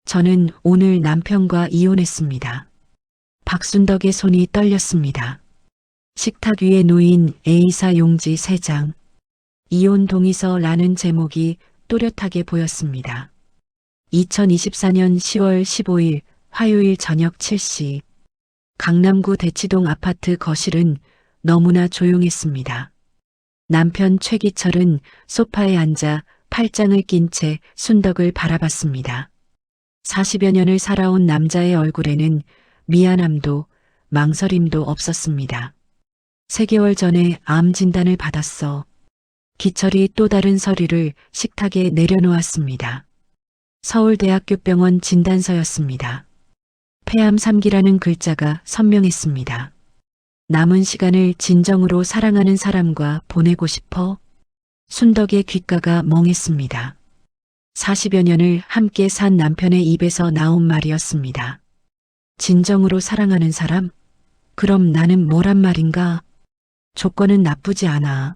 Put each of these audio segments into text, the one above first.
저는 오늘 남편과 이혼했습니다. 박순덕의 손이 떨렸습니다. 식탁 위에 놓인 A사 용지 3장. 이혼 동의서라는 제목이 또렷하게 보였습니다. 2024년 10월 15일 화요일 저녁 7시. 강남구 대치동 아파트 거실은 너무나 조용했습니다. 남편 최기철은 소파에 앉아 팔짱을 낀 채 순덕을 바라봤습니다. 40여 년을 살아온 남자의 얼굴에는 미안함도 망설임도 없었습니다. 3개월 전에 암 진단을 받았어. 기철이 또 다른 서류를 식탁에 내려놓았습니다. 서울대학교병원 진단서였습니다. 폐암 3기라는 글자가 선명했습니다. 남은 시간을 진정으로 사랑하는 사람과 보내고 싶어? 순덕의 귓가가 멍했습니다. 40여 년을 함께 산 남편의 입에서 나온 말이었습니다. 진정으로 사랑하는 사람? 그럼 나는 뭐란 말인가? 조건은 나쁘지 않아.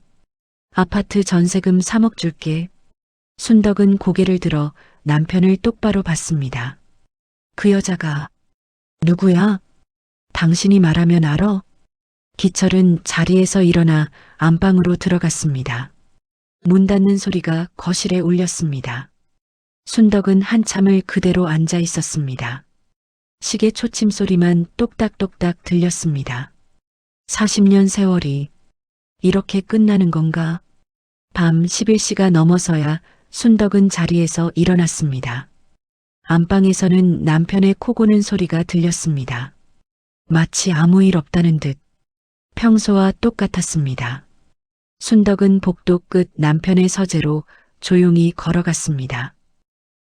아파트 전세금 3억 줄게. 순덕은 고개를 들어 남편을 똑바로 봤습니다. 그 여자가 누구야? 당신이 말하면 알아? 기철은 자리에서 일어나 안방으로 들어갔습니다. 문 닫는 소리가 거실에 울렸습니다. 순덕은 한참을 그대로 앉아 있었습니다. 시계 초침 소리만 똑딱똑딱 들렸습니다. 40년 세월이 이렇게 끝나는 건가? 밤 11시가 넘어서야 순덕은 자리에서 일어났습니다. 안방에서는 남편의 코 고는 소리가 들렸습니다. 마치 아무 일 없다는 듯 평소와 똑같았습니다. 순덕은 복도 끝 남편의 서재로 조용히 걸어갔습니다.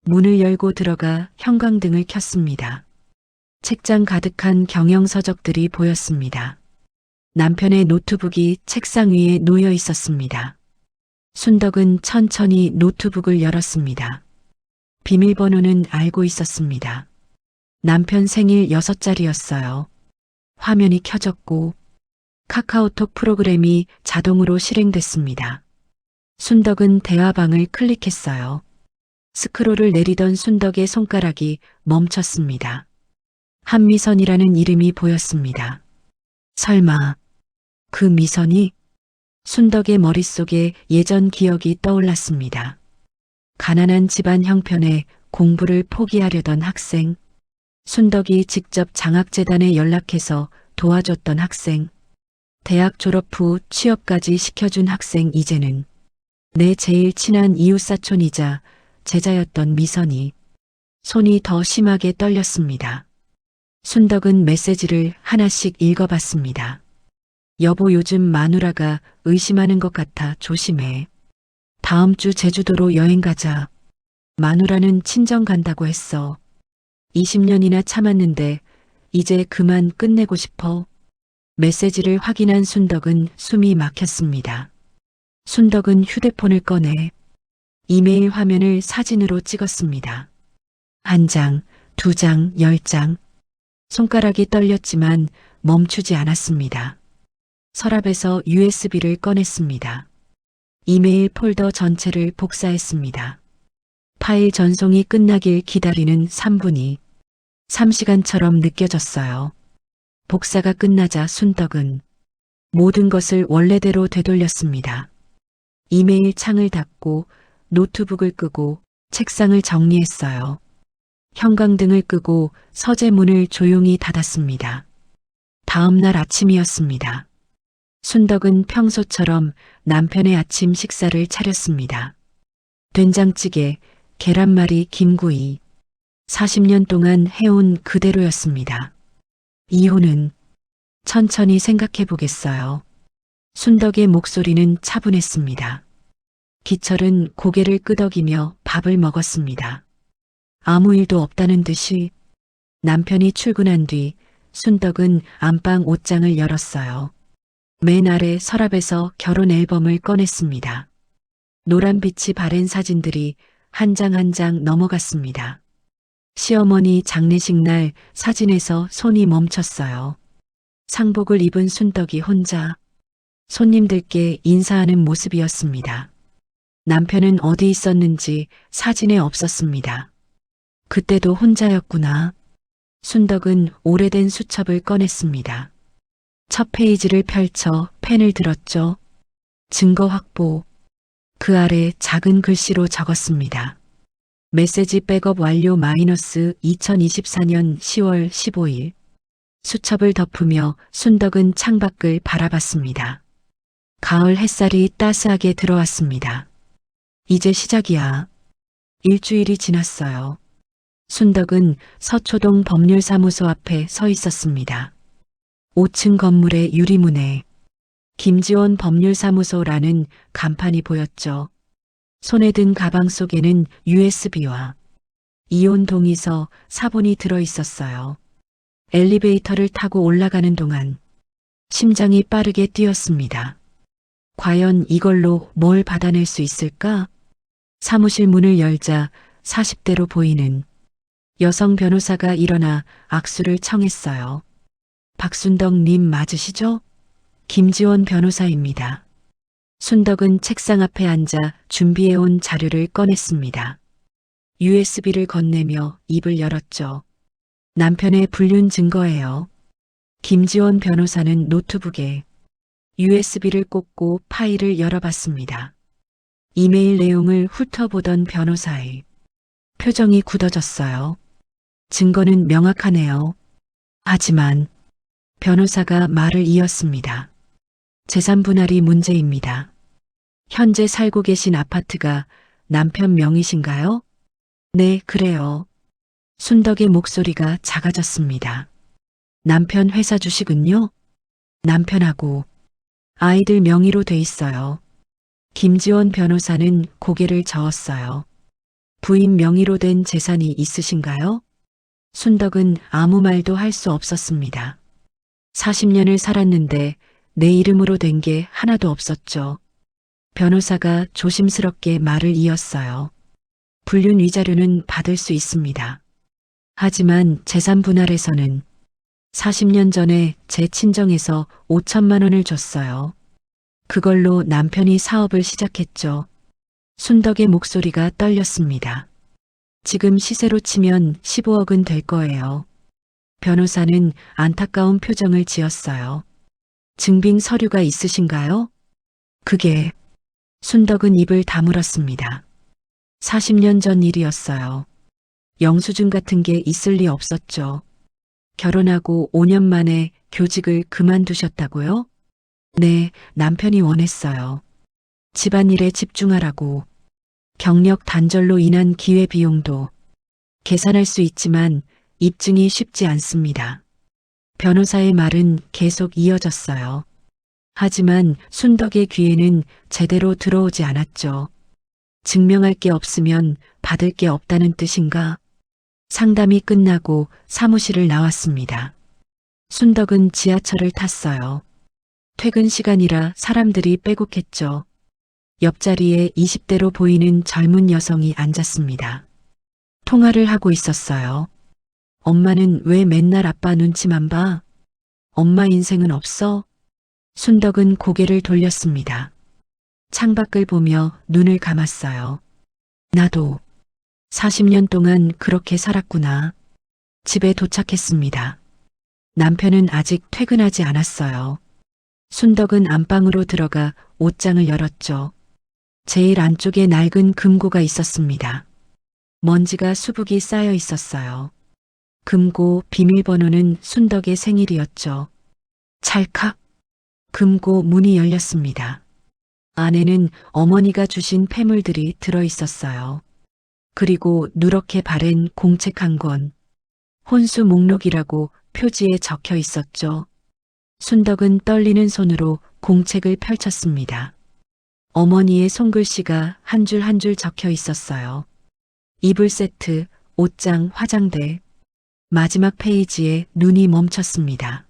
문을 열고 들어가 형광등을 켰습니다. 책장 가득한 경영서적들이 보였습니다. 남편의 노트북이 책상 위에 놓여 있었습니다. 순덕은 천천히 노트북을 열었습니다. 비밀번호는 알고 있었습니다. 남편 생일 6자리였어요. 화면이 켜졌고 카카오톡 프로그램이 자동으로 실행됐습니다. 순덕은 대화방을 클릭했어요. 스크롤을 내리던 순덕의 손가락이 멈췄습니다. 한미선이라는 이름이 보였습니다. 설마 그 미선이? 순덕의 머릿속에 예전 기억이 떠올랐습니다. 가난한 집안 형편에 공부를 포기하려던 학생, 순덕이 직접 장학재단에 연락해서 도와줬던 학생, 대학 졸업 후 취업까지 시켜준 학생, 이제는 내 제일 친한 이웃사촌이자 제자였던 미선이. 손이 더 심하게 떨렸습니다. 순덕은 메시지를 하나씩 읽어봤습니다. 여보, 요즘 마누라가 의심하는 것 같아 조심해. 다음 주 제주도로 여행 가자. 마누라는 친정 간다고 했어. 20년이나 참았는데 이제 그만 끝내고 싶어. 메시지를 확인한 순덕은 숨이 막혔습니다. 순덕은 휴대폰을 꺼내 이메일 화면을 사진으로 찍었습니다. 1장, 2장, 10장. 손가락이 떨렸지만 멈추지 않았습니다. 서랍에서 USB를 꺼냈습니다. 이메일 폴더 전체를 복사했습니다. 파일 전송이 끝나길 기다리는 3분이 3시간처럼 느껴졌어요. 복사가 끝나자 순덕은 모든 것을 원래대로 되돌렸습니다. 이메일 창을 닫고 노트북을 끄고 책상을 정리했어요. 형광등을 끄고 서재 문을 조용히 닫았습니다. 다음 날 아침이었습니다. 순덕은 평소처럼 남편의 아침 식사를 차렸습니다. 된장찌개, 계란말이, 김구이. 40년 동안 해온 그대로였습니다. 이혼은 천천히 생각해 보겠어요. 순덕의 목소리는 차분했습니다. 기철은 고개를 끄덕이며 밥을 먹었습니다. 아무 일도 없다는 듯이. 남편이 출근한 뒤 순덕은 안방 옷장을 열었어요. 맨 아래 서랍에서 결혼 앨범을 꺼냈습니다. 노란빛이 바랜 사진들이 한 장 한 장 넘어갔습니다. 시어머니 장례식 날 사진에서 손이 멈췄어요. 상복을 입은 순덕이 혼자 손님들께 인사하는 모습이었습니다. 남편은 어디 있었는지 사진에 없었습니다. 그때도 혼자였구나. 순덕은 오래된 수첩을 꺼냈습니다. 첫 페이지를 펼쳐 펜을 들었죠. 증거 확보. 그 아래 작은 글씨로 적었습니다. 메시지 백업 완료 마이너스 2024년 10월 15일. 수첩을 덮으며 순덕은 창밖을 바라봤습니다. 가을 햇살이 따스하게 들어왔습니다. 이제 시작이야. 일주일이 지났어요. 순덕은 서초동 법률사무소 앞에 서 있었습니다. 5층 건물의 유리문에 김지원 법률사무소라는 간판이 보였죠. 손에 든 가방 속에는 USB와 이혼 동의서 사본이 들어 있었어요. 엘리베이터를 타고 올라가는 동안 심장이 빠르게 뛰었습니다. 과연 이걸로 뭘 받아낼 수 있을까? 사무실 문을 열자 40대로 보이는 여성 변호사가 일어나 악수를 청했어요. 박순덕 님 맞으시죠? 김지원 변호사입니다. 순덕은 책상 앞에 앉아 준비해온 자료를 꺼냈습니다. USB를 건네며 입을 열었죠. 남편의 불륜 증거예요. 김지원 변호사는 노트북에 USB를 꽂고 파일을 열어봤습니다. 이메일 내용을 훑어보던 변호사의 표정이 굳어졌어요. 증거는 명확하네요. 하지만 변호사가 말을 이었습니다. 재산 분할이 문제입니다. 현재 살고 계신 아파트가 남편 명의신가요? 네, 그래요. 순덕의 목소리가 작아졌습니다. 남편 회사 주식은요? 남편하고 아이들 명의로 돼 있어요. 김지원 변호사는 고개를 저었어요. 부인 명의로 된 재산이 있으신가요? 순덕은 아무 말도 할 수 없었습니다. 40년을 살았는데 내 이름으로 된 게 하나도 없었죠. 변호사가 조심스럽게 말을 이었어요. 불륜 위자료는 받을 수 있습니다. 하지만 재산 분할에서는 40년 전에 제 친정에서 5천만 원을 줬어요. 그걸로 남편이 사업을 시작했죠. 순덕의 목소리가 떨렸습니다. 지금 시세로 치면 15억은 될 거예요. 변호사는 안타까운 표정을 지었어요. 증빙 서류가 있으신가요? 그게 순덕은 입을 다물었습니다. 40년 전 일이었어요. 영수증 같은 게 있을 리 없었죠. 결혼하고 5년 만에 교직을 그만두셨다고요? 네, 남편이 원했어요. 집안일에 집중하라고. 경력 단절로 인한 기회비용도 계산할 수 있지만 입증이 쉽지 않습니다. 변호사의 말은 계속 이어졌어요. 하지만 순덕의 귀에는 제대로 들어오지 않았죠. 증명할 게 없으면 받을 게 없다는 뜻인가? 상담이 끝나고 사무실을 나왔습니다. 순덕은 지하철을 탔어요. 퇴근 시간이라 사람들이 빼곡했죠. 옆자리에 20대로 보이는 젊은 여성이 앉았습니다. 통화를 하고 있었어요. 엄마는 왜 맨날 아빠 눈치만 봐? 엄마 인생은 없어? 순덕은 고개를 돌렸습니다. 창밖을 보며 눈을 감았어요. 나도 40년 동안 그렇게 살았구나. 집에 도착했습니다. 남편은 아직 퇴근하지 않았어요. 순덕은 안방으로 들어가 옷장을 열었죠. 제일 안쪽에 낡은 금고가 있었습니다. 먼지가 수북이 쌓여 있었어요. 금고 비밀번호는 순덕의 생일이었죠. 찰칵. 금고 문이 열렸습니다. 안에는 어머니가 주신 폐물들이 들어 있었어요. 그리고 누렇게 바랜 공책 한 권. 혼수 목록이라고 표지에 적혀 있었죠. 순덕은 떨리는 손으로 공책을 펼쳤습니다. 어머니의 손글씨가 한 줄 한 줄 적혀 있었어요. 이불 세트, 옷장, 화장대. 마지막 페이지에 눈이 멈췄습니다.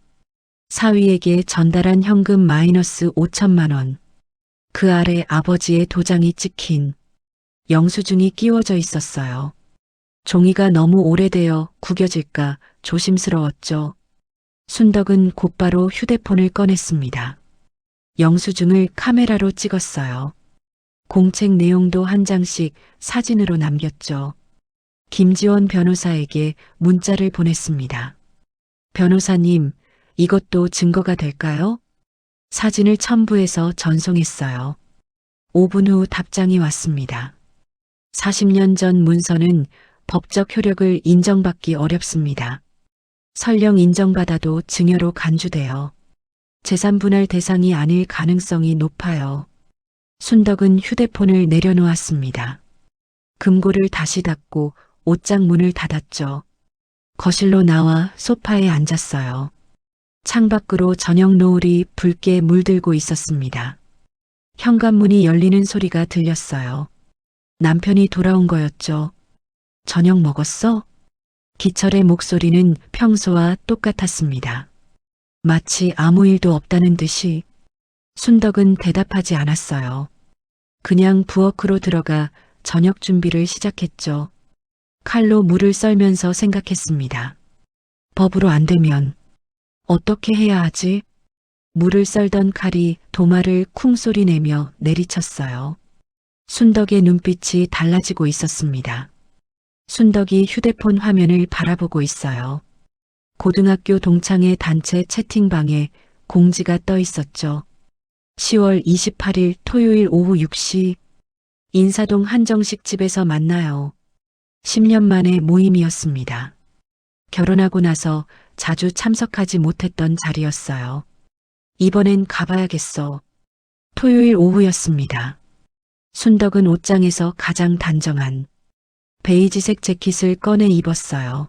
사위에게 전달한 현금 마이너스 5천만 원. 그 아래 아버지의 도장이 찍힌 영수증이 끼워져 있었어요. 종이가 너무 오래되어 구겨질까 조심스러웠죠. 순덕은 곧바로 휴대폰을 꺼냈습니다. 영수증을 카메라로 찍었어요. 공책 내용도 한 장씩 사진으로 남겼죠. 김지원 변호사에게 문자를 보냈습니다. 변호사님, 이것도 증거가 될까요? 사진을 첨부해서 전송했어요. 5분 후 답장이 왔습니다. 40년 전 문서는 법적 효력을 인정받기 어렵습니다. 설령 인정받아도 증여로 간주되어 재산 분할 대상이 아닐 가능성이 높아요. 순덕은 휴대폰을 내려놓았습니다. 금고를 다시 닫고 옷장 문을 닫았죠. 거실로 나와 소파에 앉았어요. 창밖으로 저녁 노을이 붉게 물들고 있었습니다. 현관문이 열리는 소리가 들렸어요. 남편이 돌아온 거였죠. 저녁 먹었어? 기철의 목소리는 평소와 똑같았습니다. 마치 아무 일도 없다는 듯이. 순덕은 대답하지 않았어요. 그냥 부엌으로 들어가 저녁 준비를 시작했죠. 칼로 물을 썰면서 생각했습니다. 법으로 안 되면 어떻게 해야 하지? 물을 썰던 칼이 도마를 쿵 소리 내며 내리쳤어요. 순덕의 눈빛이 달라지고 있었습니다. 순덕이 휴대폰 화면을 바라보고 있어요. 고등학교 동창회 단체 채팅방에 공지가 떠 있었죠. 10월 28일 토요일 오후 6시 인사동 한정식 집에서 만나요. 10년 만의 모임이었습니다. 결혼하고 나서 자주 참석하지 못했던 자리였어요. 이번엔 가봐야겠어. 토요일 오후였습니다. 순덕은 옷장에서 가장 단정한 베이지색 재킷을 꺼내 입었어요.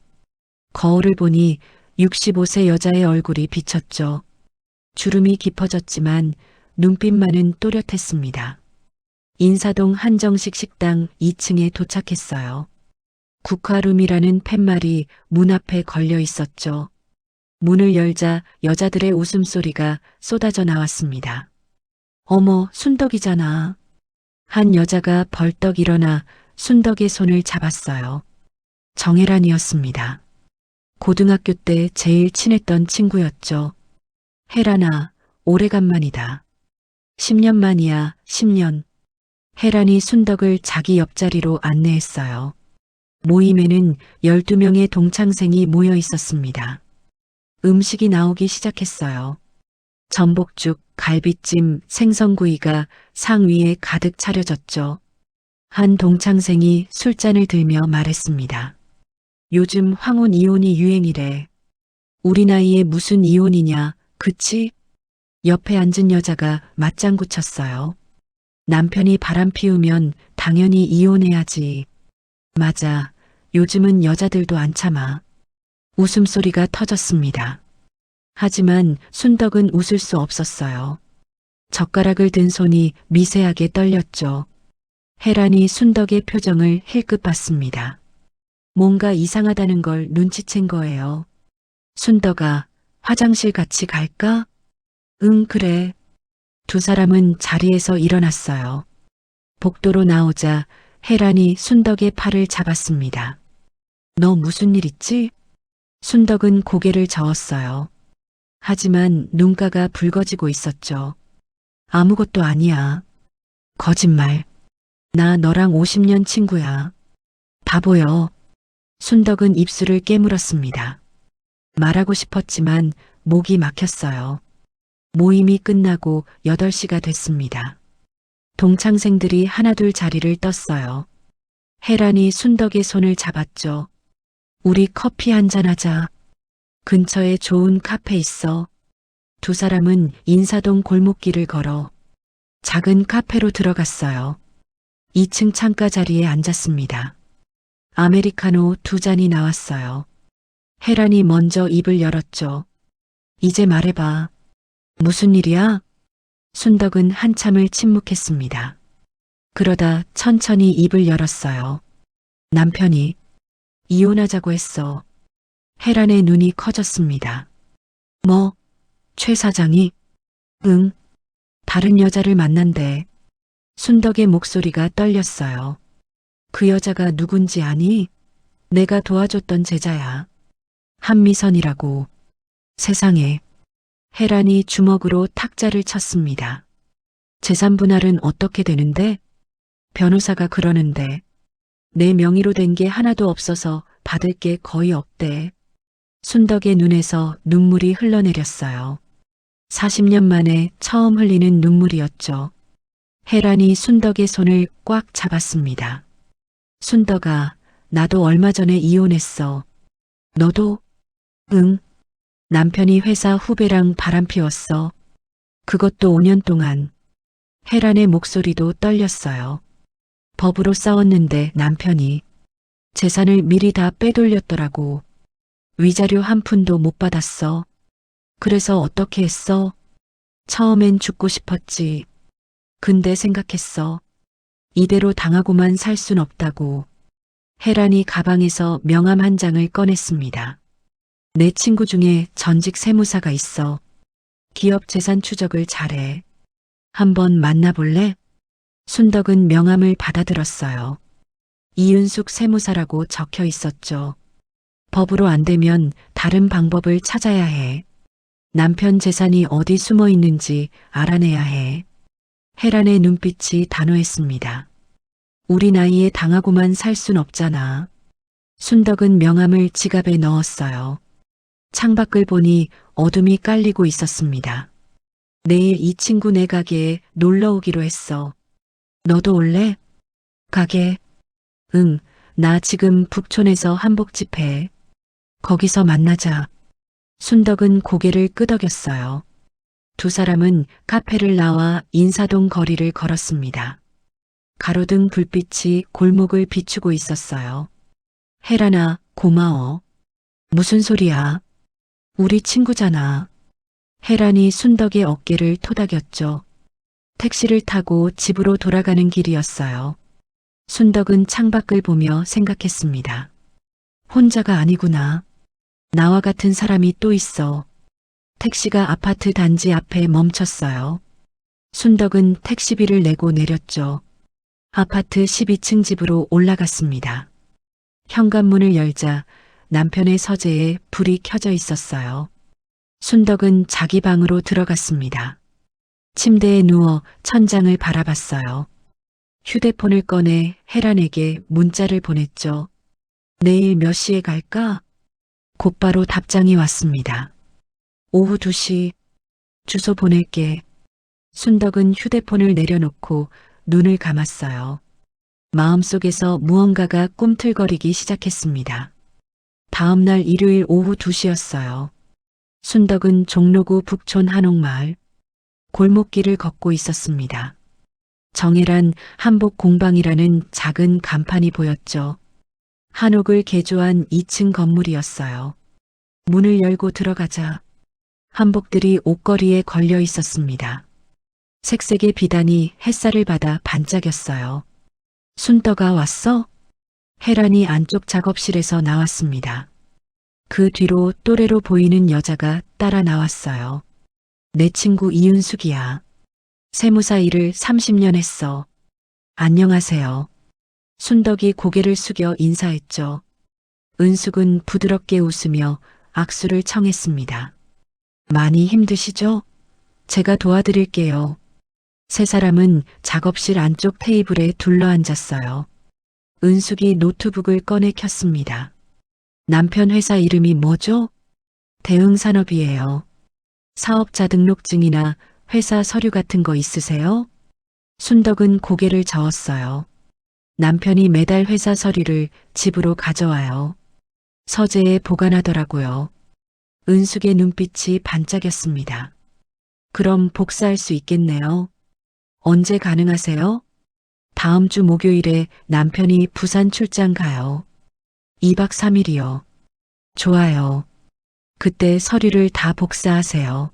거울을 보니 65세 여자의 얼굴이 비쳤죠. 주름이 깊어졌지만 눈빛만은 또렷했습니다. 인사동 한정식 식당 2층에 도착했어요. 국화룸이라는 팻말이 문 앞에 걸려 있었죠. 문을 열자 여자들의 웃음소리가 쏟아져 나왔습니다. 어머, 순덕이잖아. 한 여자가 벌떡 일어나 순덕의 손을 잡았어요. 정혜란이었습니다. 고등학교 때 제일 친했던 친구였죠. 혜란아, 오래간만이다. 10년 만이야, 10년. 혜란이 순덕을 자기 옆자리로 안내했어요. 모임에는 12명의 동창생이 모여 있었습니다. 음식이 나오기 시작했어요. 전복죽, 갈비찜, 생선구이가 상 위에 가득 차려졌죠. 한 동창생이 술잔을 들며 말했습니다. 요즘 황혼 이혼이 유행이래. 우리 나이에 무슨 이혼이냐, 그치? 옆에 앉은 여자가 맞장구 쳤어요. 남편이 바람 피우면 당연히 이혼해야지. 맞아. 요즘은 여자들도 안 참아. 웃음소리가 터졌습니다. 하지만 순덕은 웃을 수 없었어요. 젓가락을 든 손이 미세하게 떨렸죠. 혜란이 순덕의 표정을 힐끗 봤습니다. 뭔가 이상하다는 걸 눈치챈 거예요. 순덕아, 화장실 같이 갈까? 응, 그래. 두 사람은 자리에서 일어났어요. 복도로 나오자 혜란이 순덕의 팔을 잡았습니다. 너 무슨 일 있지? 순덕은 고개를 저었어요. 하지만 눈가가 붉어지고 있었죠. 아무것도 아니야. 거짓말. 나 너랑 50년 친구야. 바보여. 순덕은 입술을 깨물었습니다. 말하고 싶었지만 목이 막혔어요. 모임이 끝나고 8시가 됐습니다. 동창생들이 하나둘 자리를 떴어요. 혜란이 순덕의 손을 잡았죠. 우리 커피 한잔하자. 근처에 좋은 카페 있어. 두 사람은 인사동 골목길을 걸어 작은 카페로 들어갔어요. 2층 창가 자리에 앉았습니다. 아메리카노 2잔이 나왔어요. 혜란이 먼저 입을 열었죠. 이제 말해봐. 무슨 일이야? 순덕은 한참을 침묵했습니다. 그러다 천천히 입을 열었어요. 남편이 이혼하자고 했어. 혜란의 눈이 커졌습니다. 뭐? 최 사장이? 응. 다른 여자를 만난대. 순덕의 목소리가 떨렸어요. 그 여자가 누군지 아니? 내가 도와줬던 제자야. 한미선이라고. 세상에. 혜란이 주먹으로 탁자를 쳤습니다. 재산 분할은 어떻게 되는데? 변호사가 그러는데. 내 명의로 된 게 하나도 없어서 받을 게 거의 없대. 순덕의 눈에서 눈물이 흘러내렸어요. 40년 만에 처음 흘리는 눈물이었죠. 혜란이 순덕의 손을 꽉 잡았습니다. 순덕아, 나도 얼마 전에 이혼했어. 너도? 응. 남편이 회사 후배랑 바람 피웠어. 그것도 5년 동안. 혜란의 목소리도 떨렸어요. 법으로 싸웠는데 남편이 재산을 미리 다 빼돌렸더라고. 위자료 한 푼도 못 받았어. 그래서 어떻게 했어? 처음엔 죽고 싶었지. 근데 생각했어. 이대로 당하고만 살 순 없다고. 혜란이 가방에서 명함 한 장을 꺼냈습니다. 내 친구 중에 전직 세무사가 있어. 기업 재산 추적을 잘해. 한번 만나볼래? 순덕은 명함을 받아들었어요. 이윤숙 세무사라고 적혀 있었죠. 법으로 안 되면 다른 방법을 찾아야 해. 남편 재산이 어디 숨어 있는지 알아내야 해. 혜란의 눈빛이 단호했습니다. 우리 나이에 당하고만 살 순 없잖아. 순덕은 명함을 지갑에 넣었어요. 창밖을 보니 어둠이 깔리고 있었습니다. 내일 이 친구네 가게에 놀러 오기로 했어. 너도 올래? 가게? 응, 나 지금 북촌에서 한복집 해. 거기서 만나자. 순덕은 고개를 끄덕였어요. 두 사람은 카페를 나와 인사동 거리를 걸었습니다. 가로등 불빛이 골목을 비추고 있었어요. 혜란아, 고마워. 무슨 소리야? 우리 친구잖아. 혜란이 순덕의 어깨를 토닥였죠. 택시를 타고 집으로 돌아가는 길이었어요. 순덕은 창밖을 보며 생각했습니다. 혼자가 아니구나. 나와 같은 사람이 또 있어. 택시가 아파트 단지 앞에 멈췄어요. 순덕은 택시비를 내고 내렸죠. 아파트 12층 집으로 올라갔습니다. 현관문을 열자 남편의 서재에 불이 켜져 있었어요. 순덕은 자기 방으로 들어갔습니다. 침대에 누워 천장을 바라봤어요. 휴대폰을 꺼내 혜란에게 문자를 보냈죠. 내일 몇 시에 갈까? 곧바로 답장이 왔습니다. 오후 2시. 주소 보낼게. 순덕은 휴대폰을 내려놓고 눈을 감았어요. 마음속에서 무언가가 꿈틀거리기 시작했습니다. 다음 날 일요일 오후 2시였어요. 순덕은 종로구 북촌 한옥마을 골목길을 걷고 있었습니다. 정혜란 한복 공방이라는 작은 간판이 보였죠. 한옥을 개조한 2층 건물이었어요. 문을 열고 들어가자 한복들이 옷걸이에 걸려 있었습니다. 색색의 비단이 햇살을 받아 반짝였어요. 순덕아 왔어? 혜란이 안쪽 작업실에서 나왔습니다. 그 뒤로 또래로 보이는 여자가 따라 나왔어요. 내 친구 이윤숙이야. 세무사 일을 30년 했어. 안녕하세요. 순덕이 고개를 숙여 인사했죠. 은숙은 부드럽게 웃으며 악수를 청했습니다. 많이 힘드시죠? 제가 도와드릴게요. 세 사람은 작업실 안쪽 테이블에 둘러앉았어요. 은숙이 노트북을 꺼내 켰습니다. 남편 회사 이름이 뭐죠? 대흥산업이에요. 사업자 등록증이나 회사 서류 같은 거 있으세요? 순덕은 고개를 저었어요. 남편이 매달 회사 서류를 집으로 가져와요. 서재에 보관하더라고요. 은숙의 눈빛이 반짝였습니다. 그럼 복사할 수 있겠네요. 언제 가능하세요? 다음 주 목요일에 남편이 부산 출장 가요. 2박 3일이요. 좋아요. 그때 서류를 다 복사하세요.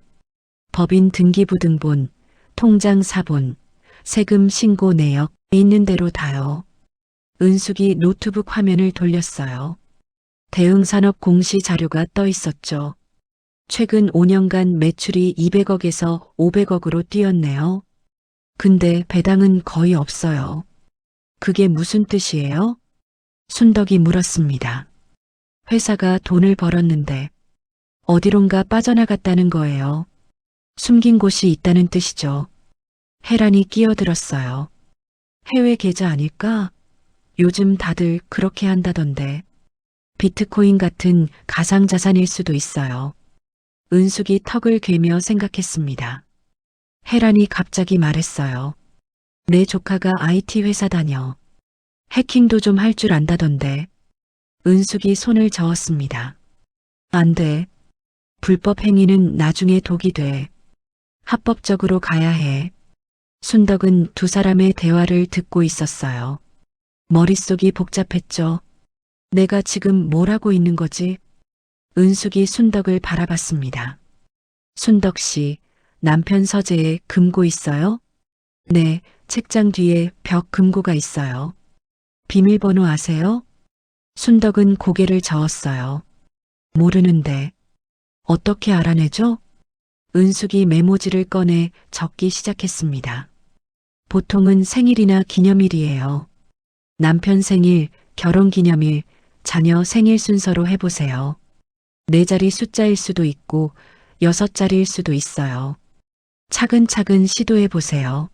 법인 등기부등본, 통장 사본, 세금 신고 내역 있는 대로 다요. 은숙이 노트북 화면을 돌렸어요. 대흥산업 공시 자료가 떠 있었죠. 최근 5년간 매출이 200억에서 500억으로 뛰었네요. 근데 배당은 거의 없어요. 그게 무슨 뜻이에요? 순덕이 물었습니다. 회사가 돈을 벌었는데 어디론가 빠져나갔다는 거예요. 숨긴 곳이 있다는 뜻이죠. 혜란이 끼어들었어요. 해외 계좌 아닐까? 요즘 다들 그렇게 한다던데. 비트코인 같은 가상자산일 수도 있어요. 은숙이 턱을 괴며 생각했습니다. 혜란이 갑자기 말했어요. 내 조카가 IT 회사 다녀. 해킹도 좀 할 줄 안다던데. 은숙이 손을 저었습니다. 안 돼. 불법 행위는 나중에 독이 돼. 합법적으로 가야 해. 순덕은 두 사람의 대화를 듣고 있었어요. 머릿속이 복잡했죠. 내가 지금 뭘 하고 있는 거지? 은숙이 순덕을 바라봤습니다. 순덕 씨, 남편 서재에 금고 있어요? 네, 책장 뒤에 벽 금고가 있어요. 비밀번호 아세요? 순덕은 고개를 저었어요. 모르는데. 어떻게 알아내죠? 은숙이 메모지를 꺼내 적기 시작했습니다. 보통은 생일이나 기념일이에요. 남편 생일, 결혼 기념일, 자녀 생일 순서로 해보세요. 네 자리 숫자일 수도 있고 6자리일 수도 있어요. 차근차근 시도해보세요.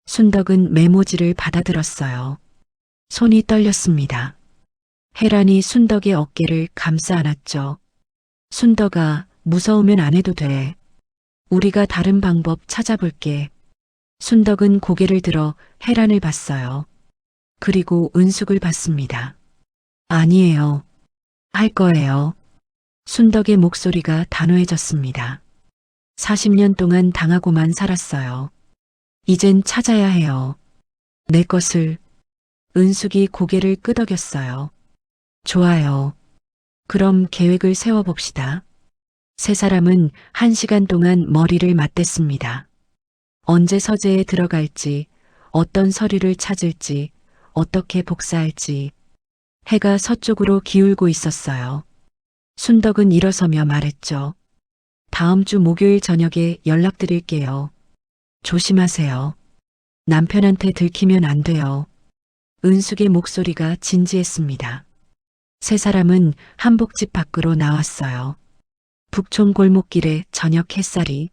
순덕은 메모지를 받아들었어요. 손이 떨렸습니다. 혜란이 순덕의 어깨를 감싸 안았죠. 순덕아, 무서우면 안 해도 돼. 우리가 다른 방법 찾아볼게. 순덕은 고개를 들어 혜란을 봤어요. 그리고 은숙을 봤습니다. 아니에요. 할 거예요. 순덕의 목소리가 단호해졌습니다. 40년 동안 당하고만 살았어요. 이젠 찾아야 해요. 내 것을. 은숙이 고개를 끄덕였어요. 좋아요. 그럼 계획을 세워봅시다. 세 사람은 1시간 동안 머리를 맞댔습니다. 언제 서재에 들어갈지, 어떤 서류를 찾을지, 어떻게 복사할지. 해가 서쪽으로 기울고 있었어요. 순덕은 일어서며 말했죠. 다음 주 목요일 저녁에 연락드릴게요. 조심하세요. 남편한테 들키면 안 돼요. 은숙의 목소리가 진지했습니다. 세 사람은 한복집 밖으로 나왔어요. 북촌 골목길에 저녁 햇살이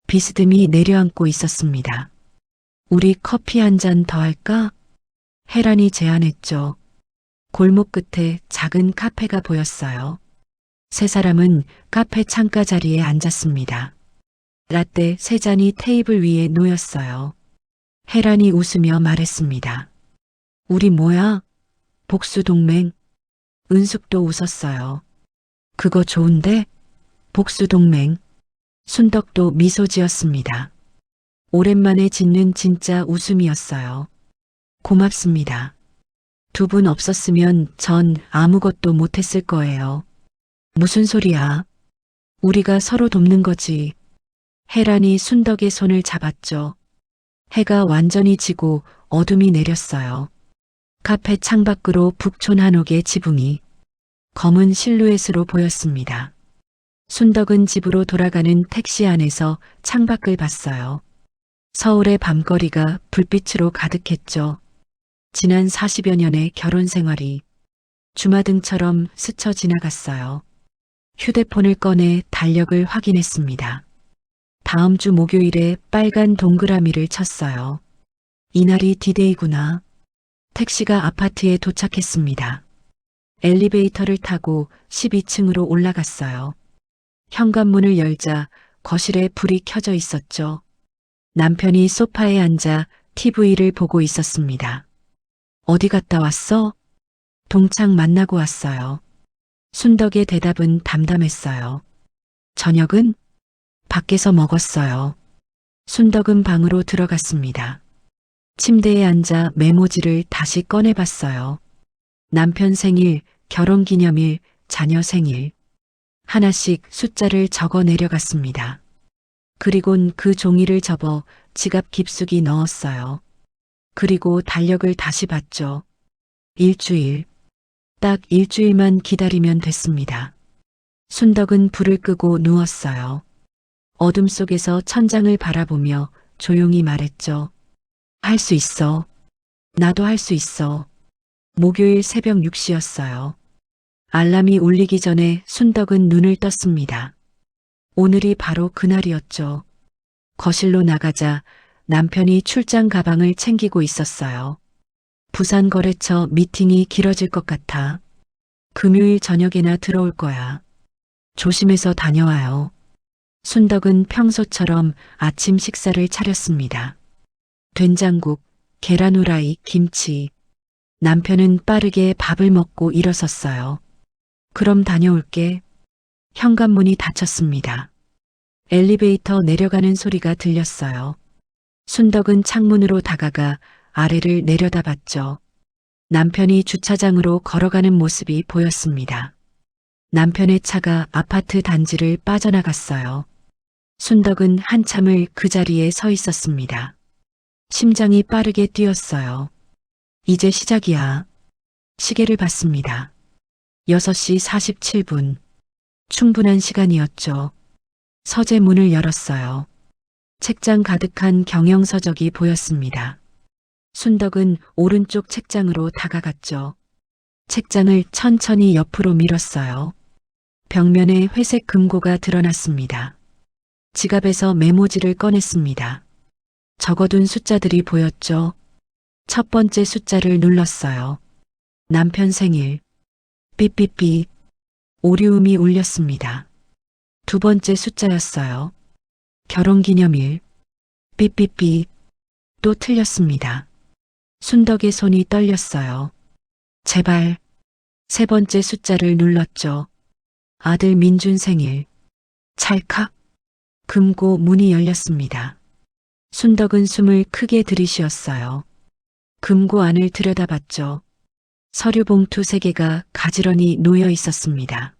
비스듬히 내려앉고 있었습니다. 우리 커피 한 잔 더 할까? 혜란이 제안했죠. 골목 끝에 작은 카페가 보였어요. 세 사람은 카페 창가 자리에 앉았습니다. 라떼 3잔이 테이블 위에 놓였어요. 혜란이 웃으며 말했습니다. 우리 뭐야? 복수동맹. 은숙도 웃었어요. 그거 좋은데? 복수동맹. 순덕도 미소 지었습니다. 오랜만에 짓는 진짜 웃음이었어요. 고맙습니다. 두 분 없었으면 전 아무것도 못했을 거예요. 무슨 소리야? 우리가 서로 돕는 거지. 혜란이 순덕의 손을 잡았죠. 해가 완전히 지고 어둠이 내렸어요. 카페 창밖으로 북촌 한옥의 지붕이 검은 실루엣으로 보였습니다. 순덕은 집으로 돌아가는 택시 안에서 창밖을 봤어요. 서울의 밤거리가 불빛으로 가득했죠. 지난 40여 년의 결혼 생활이 주마등처럼 스쳐 지나갔어요. 휴대폰을 꺼내 달력을 확인했습니다. 다음 주 목요일에 빨간 동그라미를 쳤어요. 이날이 디데이구나. 택시가 아파트에 도착했습니다. 엘리베이터를 타고 12층으로 올라갔어요. 현관문을 열자 거실에 불이 켜져 있었죠. 남편이 소파에 앉아 TV를 보고 있었습니다. 어디 갔다 왔어? 동창 만나고 왔어요. 순덕의 대답은 담담했어요. 저녁은? 밖에서 먹었어요. 순덕은 방으로 들어갔습니다. 침대에 앉아 메모지를 다시 꺼내봤어요. 남편 생일, 결혼기념일, 자녀 생일. 하나씩 숫자를 적어 내려갔습니다. 그리곤 그 종이를 접어 지갑 깊숙이 넣었어요. 그리고 달력을 다시 봤죠. 일주일. 딱 일주일만 기다리면 됐습니다. 순덕은 불을 끄고 누웠어요. 어둠 속에서 천장을 바라보며 조용히 말했죠. 할 수 있어. 나도 할 수 있어. 목요일 새벽 6시였어요. 알람이 울리기 전에 순덕은 눈을 떴습니다. 오늘이 바로 그날이었죠. 거실로 나가자 남편이 출장 가방을 챙기고 있었어요. 부산거래처 미팅이 길어질 것 같아. 금요일 저녁에나 들어올 거야. 조심해서 다녀와요. 순덕은 평소처럼 아침 식사를 차렸습니다. 된장국, 계란 후라이, 김치. 남편은 빠르게 밥을 먹고 일어섰어요. 그럼 다녀올게. 현관문이 닫혔습니다. 엘리베이터 내려가는 소리가 들렸어요. 순덕은 창문으로 다가가 아래를 내려다봤죠. 남편이 주차장으로 걸어가는 모습이 보였습니다. 남편의 차가 아파트 단지를 빠져나갔어요. 순덕은 한참을 그 자리에 서 있었습니다. 심장이 빠르게 뛰었어요. 이제 시작이야. 시계를 봤습니다. 6시 47분. 충분한 시간이었죠. 서재 문을 열었어요. 책장 가득한 경영서적이 보였습니다. 순덕은 오른쪽 책장으로 다가갔죠. 책장을 천천히 옆으로 밀었어요. 벽면에 회색 금고가 드러났습니다. 지갑에서 메모지를 꺼냈습니다. 적어둔 숫자들이 보였죠. 첫 번째 숫자를 눌렀어요. 남편 생일. 삐삐삐. 오류음이 울렸습니다. 두 번째 숫자였어요. 결혼기념일. 삐삐삐. 또 틀렸습니다. 순덕의 손이 떨렸어요. 제발. 세 번째 숫자를 눌렀죠. 아들 민준 생일. 찰칵. 금고 문이 열렸습니다. 순덕은 숨을 크게 들이쉬었어요. 금고 안을 들여다봤죠. 서류 봉투 3개가 가지런히 놓여 있었습니다.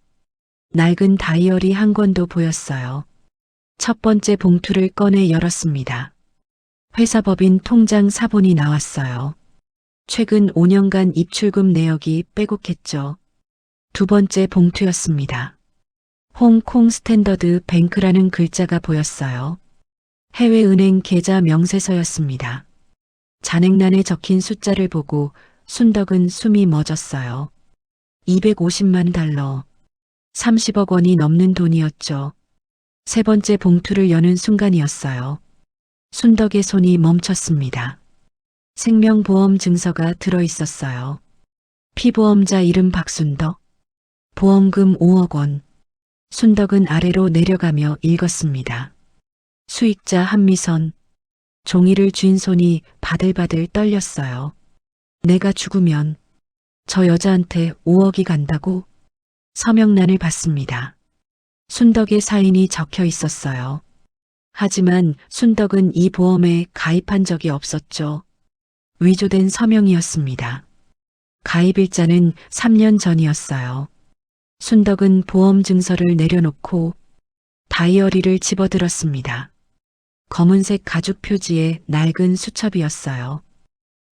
낡은 다이어리 한 권도 보였어요. 첫 번째 봉투를 꺼내 열었습니다. 회사법인 통장 사본이 나왔어요. 최근 5년간 입출금 내역이 빼곡했죠. 두 번째 봉투였습니다. 홍콩 스탠더드 뱅크라는 글자가 보였어요. 해외은행 계좌 명세서였습니다. 잔액란에 적힌 숫자를 보고 순덕은 숨이 멎었어요. 250만 달러. 30억 원이 넘는 돈이었죠. 세 번째 봉투를 여는 순간이었어요. 순덕의 손이 멈췄습니다. 생명보험 증서가 들어 있었어요. 피보험자 이름 박순덕. 보험금 5억 원. 순덕은 아래로 내려가며 읽었습니다. 수익자 한미선. 종이를 쥔 손이 바들바들 떨렸어요. 내가 죽으면 저 여자한테 5억이 간다고? 서명란을 봤습니다. 순덕의 사인이 적혀 있었어요. 하지만 순덕은 이 보험에 가입한 적이 없었죠. 위조된 서명이었습니다. 가입일자는 3년 전이었어요. 순덕은 보험 증서를 내려놓고 다이어리를 집어들었습니다. 검은색 가죽 표지에 낡은 수첩이었어요.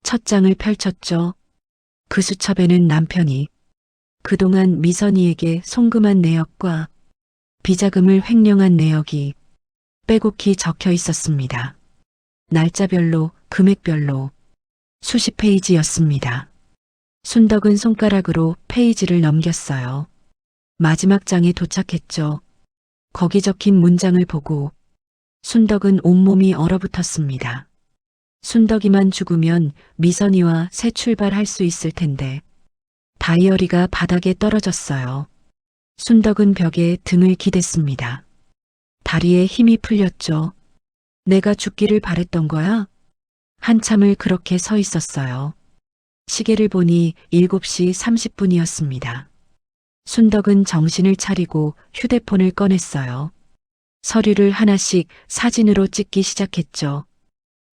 첫 장을 펼쳤죠. 그 수첩에는 남편이 그동안 미선이에게 송금한 내역과 비자금을 횡령한 내역이 빼곡히 적혀 있었습니다. 날짜별로, 금액별로 수십 페이지였습니다. 순덕은 손가락으로 페이지를 넘겼어요. 마지막 장에 도착했죠. 거기 적힌 문장을 보고 순덕은 온몸이 얼어붙었습니다. 순덕이만 죽으면 미선이와 새 출발할 수 있을 텐데 다이어리가 바닥에 떨어졌어요. 순덕은 벽에 등을 기댔습니다. 다리에 힘이 풀렸죠. 내가 죽기를 바랬던 거야? 한참을 그렇게 서 있었어요. 시계를 보니 7시 30분이었습니다. 순덕은 정신을 차리고 휴대폰을 꺼냈어요. 서류를 하나씩 사진으로 찍기 시작했죠.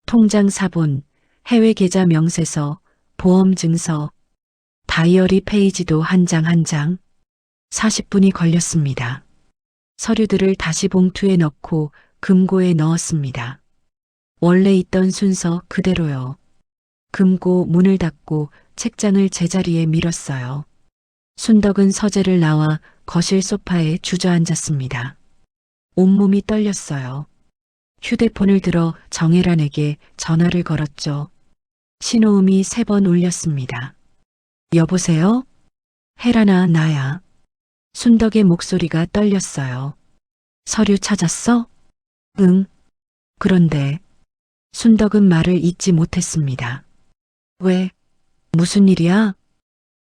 통장 사본, 해외 계좌 명세서, 보험 증서, 다이어리 페이지도 한 장 한 장. 40분이 걸렸습니다. 서류들을 다시 봉투에 넣고 금고에 넣었습니다. 원래 있던 순서 그대로요. 금고 문을 닫고 책장을 제자리에 밀었어요. 순덕은 서재를 나와 거실 소파에 주저앉았습니다. 온몸이 떨렸어요. 휴대폰을 들어 정혜란에게 전화를 걸었죠. 신호음이 3번 울렸습니다. 여보세요? 혜란아, 나야. 순덕의 목소리가 떨렸어요. 서류 찾았어? 응. 그런데 순덕은 말을 잇지 못했습니다. 왜? 무슨 일이야?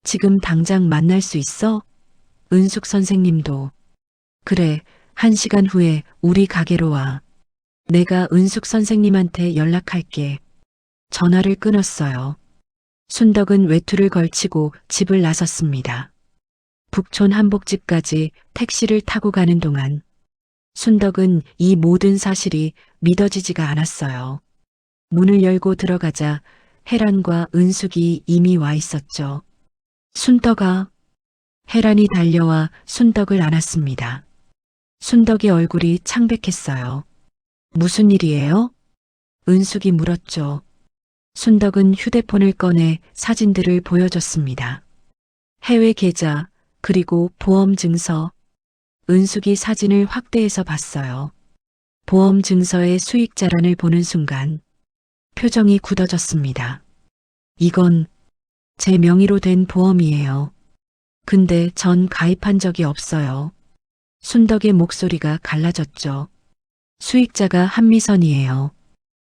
지금 당장 만날 수 있어? 은숙 선생님도. 그래, 1시간 후에 우리 가게로 와. 내가 은숙 선생님한테 연락할게. 전화를 끊었어요. 순덕은 외투를 걸치고 집을 나섰습니다. 북촌 한복집까지 택시를 타고 가는 동안 순덕은 이 모든 사실이 믿어지지가 않았어요. 문을 열고 들어가자 혜란과 은숙이 이미 와 있었죠. 순덕아. 혜란이 달려와 순덕을 안았습니다. 순덕의 얼굴이 창백했어요. 무슨 일이에요? 은숙이 물었죠. 순덕은 휴대폰을 꺼내 사진들을 보여줬습니다. 해외 계좌, 그리고 보험 증서. 은숙이 사진을 확대해서 봤어요. 보험 증서의 수익자란을 보는 순간 표정이 굳어졌습니다. 이건 제 명의로 된 보험이에요. 근데 전 가입한 적이 없어요. 순덕의 목소리가 갈라졌죠. 수익자가 한미선이에요.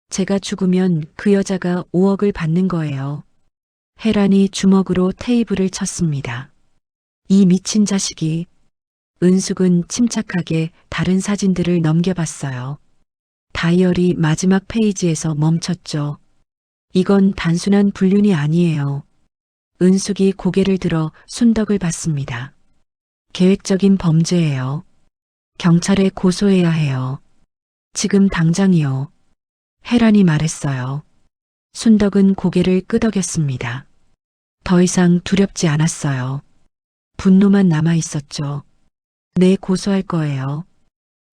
제가 죽으면 그 여자가 5억을 받는 거예요. 혜란이 주먹으로 테이블을 쳤습니다. 이 미친 자식이. 은숙은 침착하게 다른 사진들을 넘겨봤어요. 다이어리 마지막 페이지에서 멈췄죠. 이건 단순한 불륜이 아니에요. 은숙이 고개를 들어 순덕을 봤습니다. 계획적인 범죄예요. 경찰에 고소해야 해요. 지금 당장이요. 혜란이 말했어요. 순덕은 고개를 끄덕였습니다. 더 이상 두렵지 않았어요. 분노만 남아 있었죠. 네, 고소할 거예요.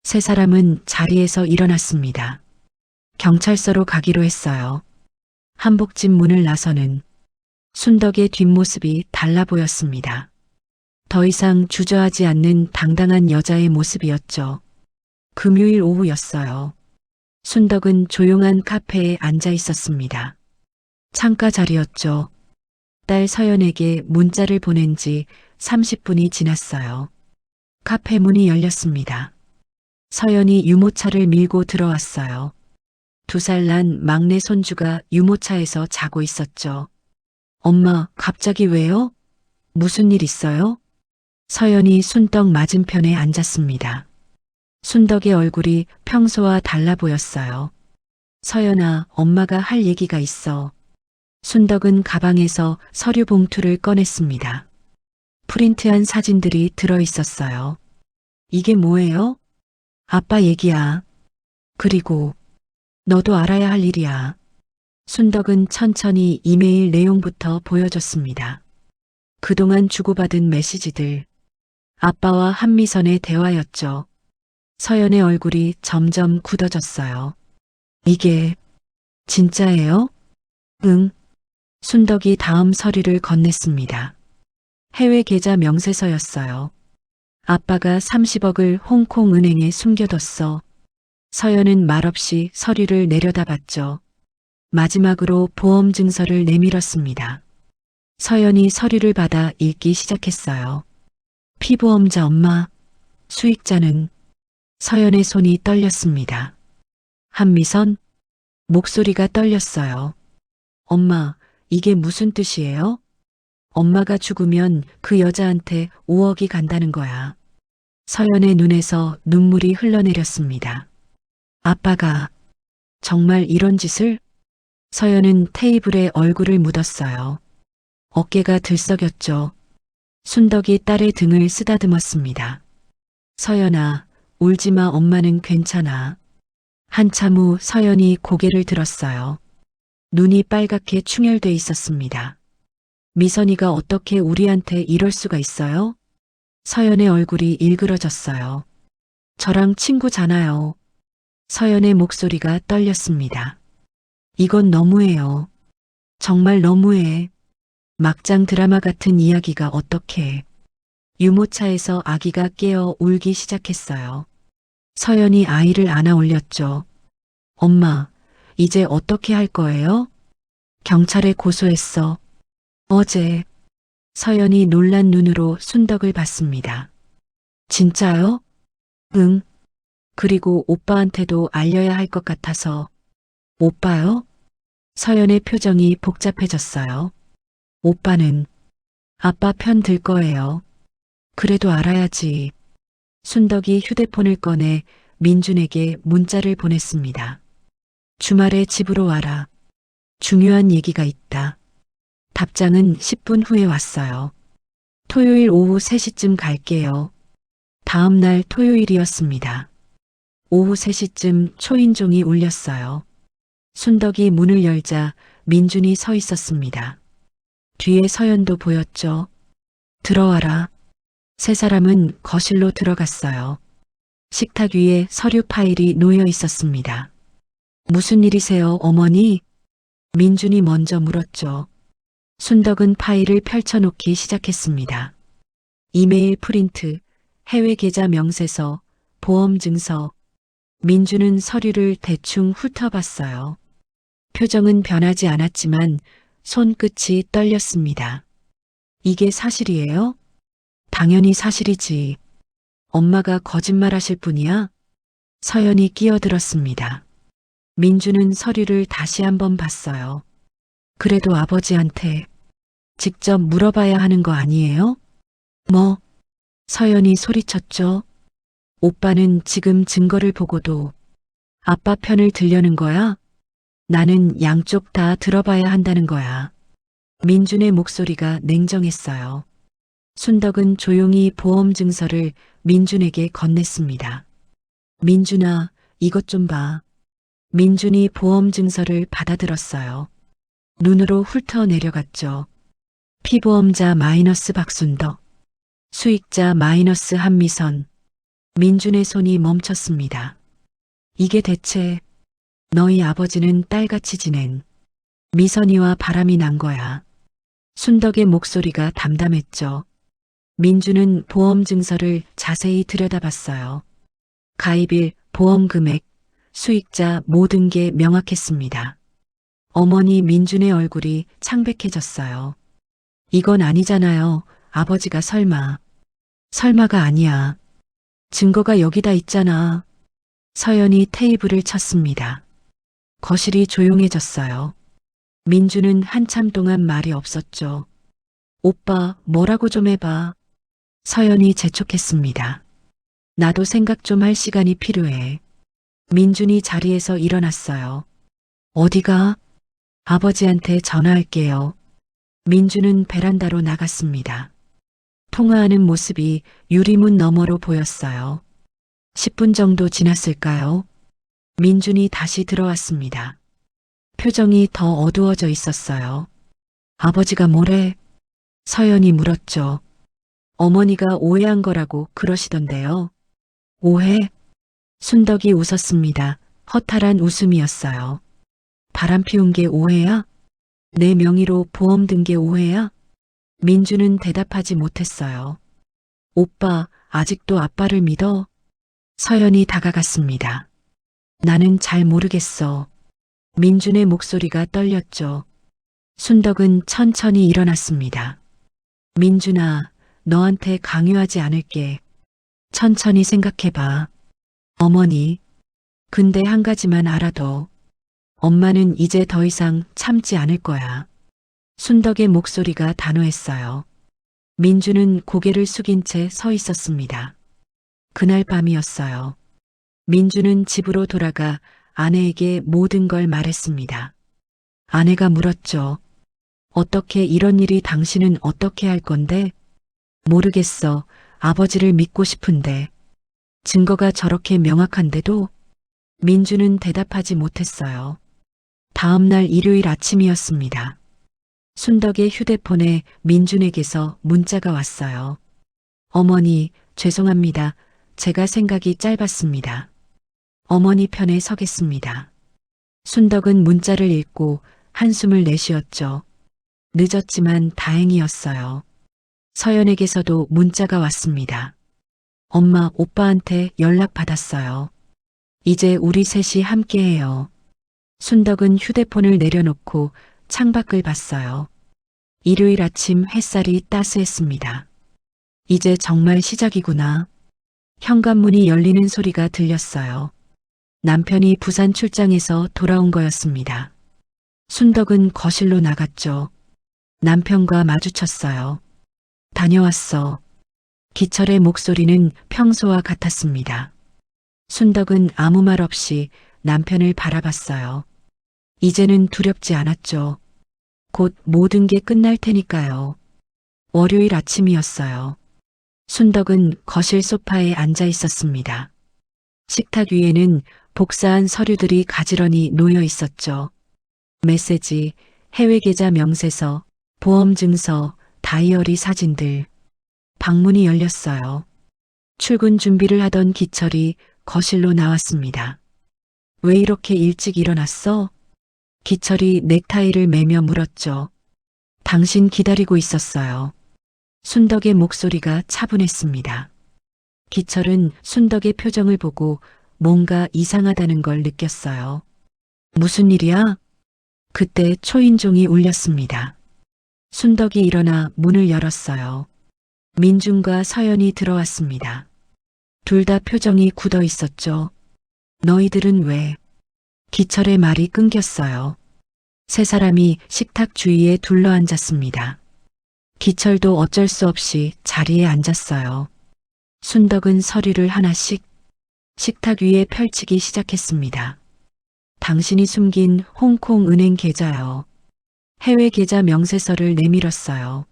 세 사람은 자리에서 일어났습니다. 경찰서로 가기로 했어요. 한복집 문을 나서는 순덕의 뒷모습이 달라 보였습니다. 더 이상 주저하지 않는 당당한 여자의 모습이었죠. 금요일 오후였어요. 순덕은 조용한 카페에 앉아 있었습니다. 창가 자리였죠. 딸 서연에게 문자를 보낸 지 30분이 지났어요. 카페 문이 열렸습니다. 서연이 유모차를 밀고 들어왔어요. 2살 난 막내 손주가 유모차에서 자고 있었죠. 엄마, 갑자기 왜요? 무슨 일 있어요? 서연이 순덕 맞은편에 앉았습니다. 순덕의 얼굴이 평소와 달라 보였어요. 서연아, 엄마가 할 얘기가 있어. 순덕은 가방에서 서류 봉투를 꺼냈습니다. 프린트한 사진들이 들어 있었어요. 이게 뭐예요? 아빠 얘기야. 그리고 너도 알아야 할 일이야. 순덕은 천천히 이메일 내용부터 보여줬습니다. 그동안 주고받은 메시지들. 아빠와 한미선의 대화였죠. 서연의 얼굴이 점점 굳어졌어요. 이게 진짜예요? 응. 순덕이 다음 서류를 건넸습니다. 해외 계좌 명세서였어요. 아빠가 30억을 홍콩 은행에 숨겨뒀어. 서연은 말없이 서류를 내려다봤죠. 마지막으로 보험 증서를 내밀었습니다. 서연이 서류를 받아 읽기 시작했어요. 피보험자 엄마, 수익자는. 서연의 손이 떨렸습니다. 한미선? 목소리가 떨렸어요. 엄마, 이게 무슨 뜻이에요? 엄마가 죽으면 그 여자한테 5억이 간다는 거야. 서연의 눈에서 눈물이 흘러내렸습니다. 아빠가 정말 이런 짓을? 서연은 테이블에 얼굴을 묻었어요. 어깨가 들썩였죠. 순덕이 딸의 등을 쓰다듬었습니다. 서연아, 울지마, 엄마는 괜찮아. 한참 후 서연이 고개를 들었어요. 눈이 빨갛게 충혈돼 있었습니다. 미선이가 어떻게 우리한테 이럴 수가 있어요? 서연의 얼굴이 일그러졌어요. 저랑 친구잖아요. 서연의 목소리가 떨렸습니다. 이건 너무해요. 정말 너무해. 막장 드라마 같은 이야기가 어떻게. 유모차에서 아기가 깨어 울기 시작했어요. 서연이 아이를 안아 올렸죠. 엄마, 이제 어떻게 할 거예요? 경찰에 고소했어. 어제. 서연이 놀란 눈으로 순덕을 봤습니다. 진짜요? 응. 그리고 오빠한테도 알려야 할 것 같아서. 오빠요? 서연의 표정이 복잡해졌어요. 오빠는 아빠 편 들 거예요. 그래도 알아야지. 순덕이 휴대폰을 꺼내 민준에게 문자를 보냈습니다. 주말에 집으로 와라. 중요한 얘기가 있다. 답장은 10분 후에 왔어요. 토요일 오후 3시쯤 갈게요. 다음 날 토요일이었습니다. 오후 3시쯤 초인종이 울렸어요. 순덕이 문을 열자 민준이 서 있었습니다. 뒤에 서연도 보였죠. 들어와라. 세 사람은 거실로 들어갔어요. 식탁 위에 서류 파일이 놓여 있었습니다. 무슨 일이세요, 어머니? 민준이 먼저 물었죠. 순덕은 파일을 펼쳐놓기 시작했습니다. 이메일 프린트, 해외 계좌 명세서, 보험 증서. 민준은 서류를 대충 훑어봤어요. 표정은 변하지 않았지만 손끝이 떨렸습니다. 이게 사실이에요? 당연히 사실이지. 엄마가 거짓말하실 분이야? 서연이 끼어들었습니다. 민준은 서류를 다시 한번 봤어요. 그래도 아버지한테 직접 물어봐야 하는 거 아니에요? 뭐? 서연이 소리쳤죠. 오빠는 지금 증거를 보고도 아빠 편을 들려는 거야? 나는 양쪽 다 들어봐야 한다는 거야. 민준의 목소리가 냉정했어요. 순덕은 조용히 보험 증서를 민준에게 건넸습니다. 민준아, 이것 좀 봐. 민준이 보험 증서를 받아들었어요. 눈으로 훑어 내려갔죠. 피보험자 마이너스 박순덕, 수익자 마이너스 한미선. 민준의 손이 멈췄습니다. 이게 대체 너희 아버지는 딸같이 지낸 미선이와 바람이 난 거야. 순덕의 목소리가 담담했죠. 민준은 보험 증서를 자세히 들여다봤어요. 가입일, 보험 금액, 수익자 모든 게 명확했습니다. 어머니 민준의 얼굴이 창백해졌어요. 이건 아니잖아요. 아버지가 설마. 설마가 아니야. 증거가 여기다 있잖아. 서연이 테이블을 쳤습니다. 거실이 조용해졌어요. 민준은 한참 동안 말이 없었죠. 오빠, 뭐라고 좀 해봐. 서연이 재촉했습니다. 나도 생각 좀 할 시간이 필요해. 민준이 자리에서 일어났어요. 어디가? 아버지한테 전화할게요. 민준은 베란다로 나갔습니다. 통화하는 모습이 유리문 너머로 보였어요. 10분 정도 지났을까요? 민준이 다시 들어왔습니다. 표정이 더 어두워져 있었어요. 아버지가 뭐래? 서연이 물었죠. 어머니가 오해한 거라고 그러시던데요. 오해? 순덕이 웃었습니다. 허탈한 웃음이었어요. 바람 피운 게 오해야? 내 명의로 보험 든 게 오해야? 민주는 대답하지 못했어요. 오빠, 아직도 아빠를 믿어? 서연이 다가갔습니다. 나는 잘 모르겠어. 민준의 목소리가 떨렸죠. 순덕은 천천히 일어났습니다. 민준아, 너한테 강요하지 않을게. 천천히 생각해봐. 어머니, 근데 한 가지만 알아둬. 엄마는 이제 더 이상 참지 않을 거야. 순덕의 목소리가 단호했어요. 민주는 고개를 숙인 채 서 있었습니다. 그날 밤이었어요. 민주는 집으로 돌아가 아내에게 모든 걸 말했습니다. 아내가 물었죠. 어떻게 이런 일이 당신은 어떻게 할 건데? 모르겠어. 아버지를 믿고 싶은데. 증거가 저렇게 명확한데도? 민주는 대답하지 못했어요. 다음 날 일요일 아침이었습니다. 순덕의 휴대폰에 민준에게서 문자가 왔어요. 어머니, 죄송합니다. 제가 생각이 짧았습니다. 어머니 편에 서겠습니다. 순덕은 문자를 읽고 한숨을 내쉬었죠. 늦었지만 다행이었어요. 서연에게서도 문자가 왔습니다. 엄마, 오빠한테 연락 받았어요. 이제 우리 셋이 함께해요. 순덕은 휴대폰을 내려놓고 창밖을 봤어요. 일요일 아침 햇살이 따스했습니다. 이제 정말 시작이구나. 현관문이 열리는 소리가 들렸어요. 남편이 부산 출장에서 돌아온 거였습니다. 순덕은 거실로 나갔죠. 남편과 마주쳤어요. 다녀왔어. 기철의 목소리는 평소와 같았습니다. 순덕은 아무 말 없이 남편을 바라봤어요. 이제는 두렵지 않았죠. 곧 모든 게 끝날 테니까요. 월요일 아침이었어요. 순덕은 거실 소파에 앉아 있었습니다. 식탁 위에는 복사한 서류들이 가지런히 놓여 있었죠. 메시지, 해외 계좌 명세서, 보험 증서, 다이어리 사진들. 방문이 열렸어요. 출근 준비를 하던 기철이 거실로 나왔습니다. 왜 이렇게 일찍 일어났어? 기철이 넥타이를 매며 물었죠. 당신 기다리고 있었어요. 순덕의 목소리가 차분했습니다. 기철은 순덕의 표정을 보고 뭔가 이상하다는 걸 느꼈어요. 무슨 일이야? 그때 초인종이 울렸습니다. 순덕이 일어나 문을 열었어요. 민준과 서연이 들어왔습니다. 둘 다 표정이 굳어 있었죠. 너희들은 왜? 기철의 말이 끊겼어요. 세 사람이 식탁 주위에 둘러앉았습니다. 기철도 어쩔 수 없이 자리에 앉았어요. 순덕은 서류를 하나씩 식탁 위에 펼치기 시작했습니다. 당신이 숨긴 홍콩 은행 계좌요. 해외 계좌 명세서를 내밀었어요.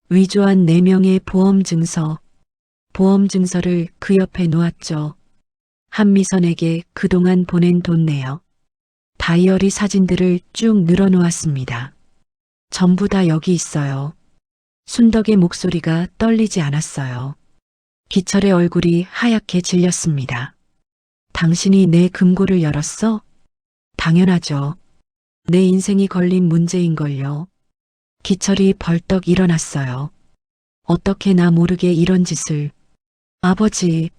위조한 4명의 보험 증서를 그 옆에 놓았죠. 한미선에게 그동안 보낸 돈 내역, 다이어리 사진들을 쭉 늘어놓았습니다. 전부 다 여기 있어요. 순덕의 목소리가 떨리지 않았어요. 기철의 얼굴이 하얗게 질렸습니다. 당신이 내 금고를 열었어? 당연하죠. 내 인생이 걸린 문제인걸요. 기철이 벌떡 일어났어요. 어떻게 나 모르게 이런 짓을. 아버지,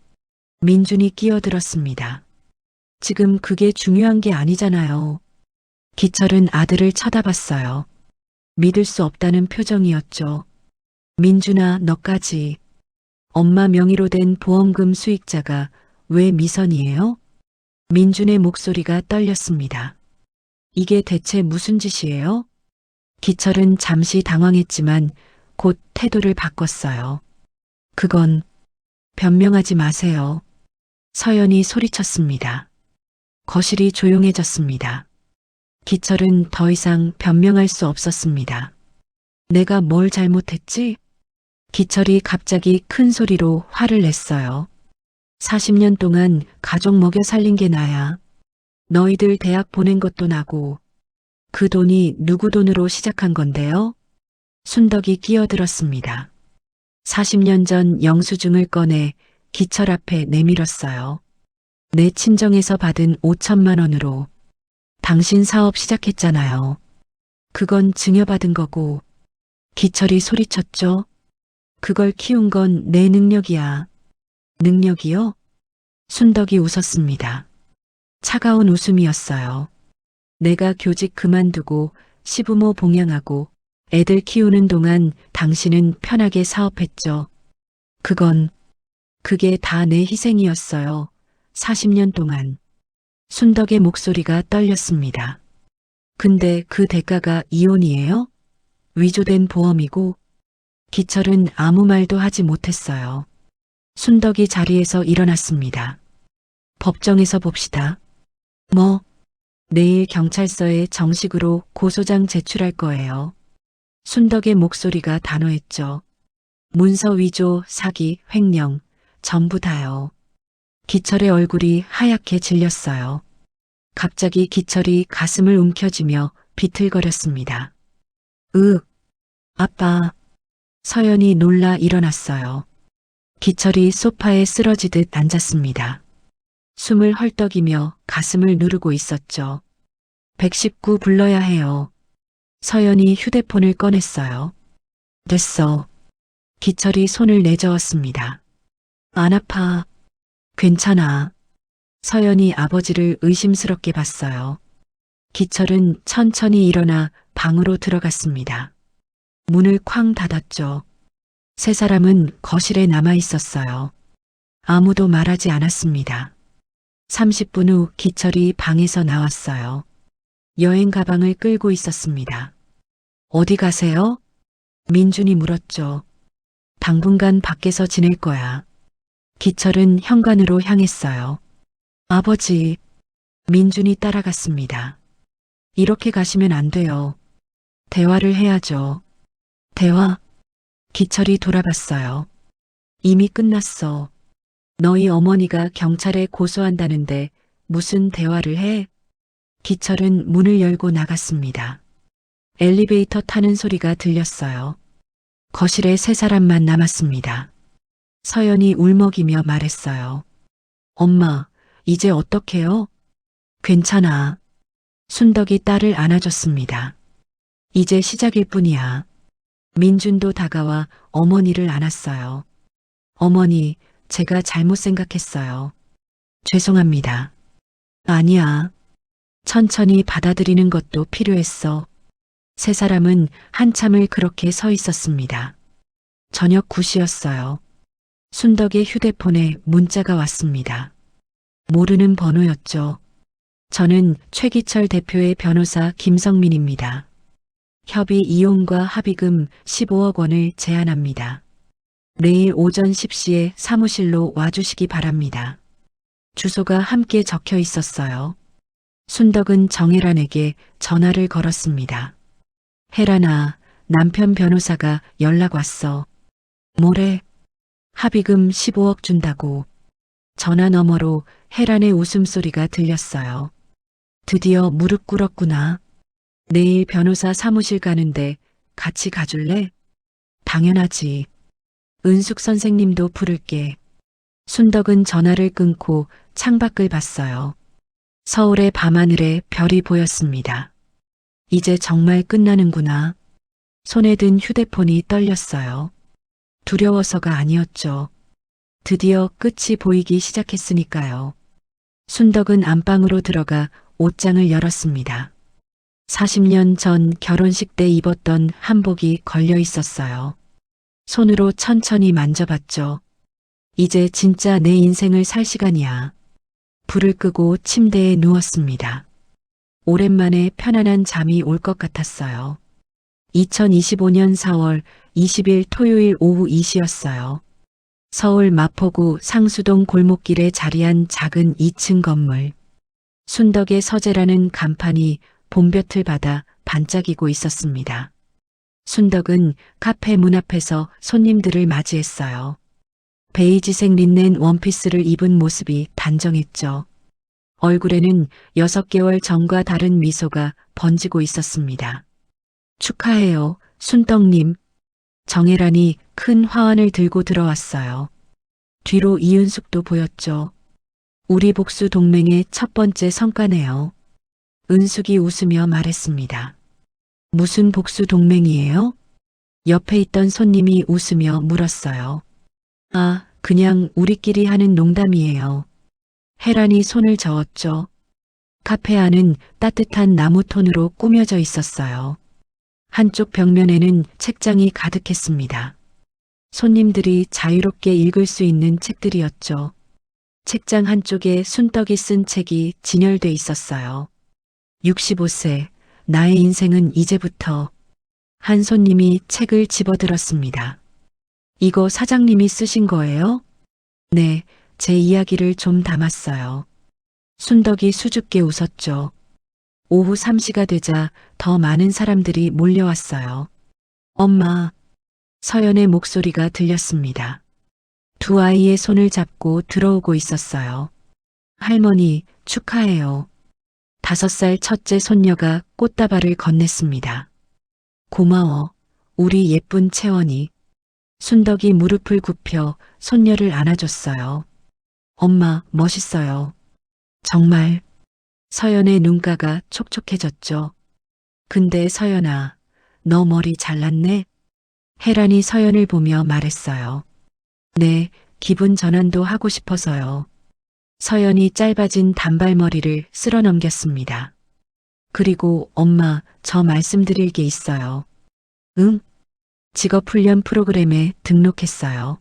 민준이 끼어들었습니다. 지금 그게 중요한 게 아니잖아요. 기철은 아들을 쳐다봤어요. 믿을 수 없다는 표정이었죠. 민준아, 너까지. 엄마 명의로 된 보험금 수익자가 왜 미선이에요? 민준의 목소리가 떨렸습니다. 이게 대체 무슨 짓이에요? 기철은 잠시 당황했지만 곧 태도를 바꿨어요. 그건 변명하지 마세요. 서연이 소리쳤습니다. 거실이 조용해졌습니다. 기철은 더 이상 변명할 수 없었습니다. 내가 뭘 잘못했지? 기철이 갑자기 큰 소리로 화를 냈어요. 40년 동안 가족 먹여 살린 게 나야. 너희들 대학 보낸 것도 나고. 그 돈이 누구 돈으로 시작한 건데요? 순덕이 끼어들었습니다. 40년 전 영수증을 꺼내 기철 앞에 내밀었어요. 내 친정에서 받은 5천만 원으로. 당신 사업 시작했잖아요. 그건 증여받은 거고. 기철이 소리쳤죠. 그걸 키운 건 내 능력이야. 능력이요? 순덕이 웃었습니다. 차가운 웃음이었어요. 내가 교직 그만두고 시부모 봉양하고 애들 키우는 동안 당신은 편하게 사업했죠. 그게 다 내 희생이었어요. 40년 동안. 순덕의 목소리가 떨렸습니다. 근데 그 대가가 이혼이에요? 위조된 보험이고. 기철은 아무 말도 하지 못했어요. 순덕이 자리에서 일어났습니다. 법정에서 봅시다. 뭐? 내일 경찰서에 정식으로 고소장 제출할 거예요. 순덕의 목소리가 단호했죠. 문서 위조, 사기, 횡령, 전부 다요. 기철의 얼굴이 하얗게 질렸어요. 갑자기 기철이 가슴을 움켜쥐며 비틀거렸습니다. 아빠. 서연이 놀라 일어났어요. 기철이 소파에 쓰러지듯 앉았습니다. 숨을 헐떡이며 가슴을 누르고 있었죠. 119 불러야 해요. 서연이 휴대폰을 꺼냈어요. 됐어. 기철이 손을 내저었습니다. 안 아파. 괜찮아. 서연이 아버지를 의심스럽게 봤어요. 기철은 천천히 일어나 방으로 들어갔습니다. 문을 쾅 닫았죠. 세 사람은 거실에 남아 있었어요. 아무도 말하지 않았습니다. 30분 후 기철이 방에서 나왔어요. 여행 가방을 끌고 있었습니다. 어디 가세요? 민준이 물었죠. 당분간 밖에서 지낼 거야. 기철은 현관으로 향했어요. 아버지, 민준이 따라갔습니다. 이렇게 가시면 안 돼요. 대화를 해야죠. 대화? 기철이 돌아봤어요. 이미 끝났어. 너희 어머니가 경찰에 고소한다는데 무슨 대화를 해? 기철은 문을 열고 나갔습니다. 엘리베이터 타는 소리가 들렸어요. 거실에 세 사람만 남았습니다. 서연이 울먹이며 말했어요. 엄마, 이제 어떡해요? 괜찮아. 순덕이 딸을 안아줬습니다. 이제 시작일 뿐이야. 민준도 다가와 어머니를 안았어요. 어머니, 제가 잘못 생각했어요. 죄송합니다. 아니야. 천천히 받아들이는 것도 필요했어. 세 사람은 한참을 그렇게 서 있었습니다. 저녁 9시였어요. 순덕의 휴대폰에 문자가 왔습니다. 모르는 번호였죠. 저는 최기철 대표의 변호사 김성민입니다. 협의 이혼과 합의금 15억 원을 제안합니다. 내일 오전 10시에 사무실로 와주시기 바랍니다. 주소가 함께 적혀 있었어요. 순덕은 정혜란에게 전화를 걸었습니다. 혜란아, 남편 변호사가 연락 왔어. 뭐래? 합의금 15억 준다고. 전화 너머로 혜란의 웃음소리가 들렸어요. 드디어 무릎 꿇었구나. 내일 변호사 사무실 가는데 같이 가줄래? 당연하지. 은숙 선생님도 부를게. 순덕은 전화를 끊고 창밖을 봤어요. 서울의 밤하늘에 별이 보였습니다. 이제 정말 끝나는구나. 손에 든 휴대폰이 떨렸어요. 두려워서가 아니었죠. 드디어 끝이 보이기 시작했으니까요. 순덕은 안방으로 들어가 옷장을 열었습니다. 40년 전 결혼식 때 입었던 한복이 걸려 있었어요. 손으로 천천히 만져봤죠. 이제 진짜 내 인생을 살 시간이야. 불을 끄고 침대에 누웠습니다. 오랜만에 편안한 잠이 올 것 같았어요. 2025년 4월 20일 토요일 오후 2시였어요. 서울 마포구 상수동 골목길에 자리한 작은 2층 건물. 순덕의 서재라는 간판이 봄볕을 받아 반짝이고 있었습니다. 순덕은 카페 문 앞에서 손님들을 맞이했어요. 베이지색 린넨 원피스를 입은 모습이 단정했죠. 얼굴에는 6개월 전과 다른 미소가 번지고 있었습니다. 축하해요, 순덕님. 정혜란이 큰 화환을 들고 들어왔어요. 뒤로 이윤숙도 보였죠. 우리 복수 동맹의 첫 번째 성과네요. 은숙이 웃으며 말했습니다. 무슨 복수 동맹이에요? 옆에 있던 손님이 웃으며 물었어요. 아, 그냥 우리끼리 하는 농담이에요. 혜란이 손을 저었죠. 카페 안은 따뜻한 나무톤으로 꾸며져 있었어요. 한쪽 벽면에는 책장이 가득했습니다. 손님들이 자유롭게 읽을 수 있는 책들이었죠. 책장 한쪽에 순덕이 쓴 책이 진열돼 있었어요. 65세, 나의 인생은 이제부터. 한 손님이 책을 집어들었습니다. 이거 사장님이 쓰신 거예요? 네, 제 이야기를 좀 담았어요. 순덕이 수줍게 웃었죠. 오후 3시가 되자 더 많은 사람들이 몰려왔어요. 엄마, 서연의 목소리가 들렸습니다. 두 아이의 손을 잡고 들어오고 있었어요. 할머니, 축하해요. 5살 첫째 손녀가 꽃다발을 건넸습니다. 고마워, 우리 예쁜 채원이. 순덕이 무릎을 굽혀 손녀를 안아줬어요. 엄마, 멋있어요. 정말. 서연의 눈가가 촉촉해졌죠. 근데 서연아, 너 머리 잘랐네? 혜란이 서연을 보며 말했어요. 네, 기분 전환도 하고 싶어서요. 서연이 짧아진 단발머리를 쓸어 넘겼습니다. 그리고 엄마, 저 말씀드릴 게 있어요. 응? 직업훈련 프로그램에 등록했어요.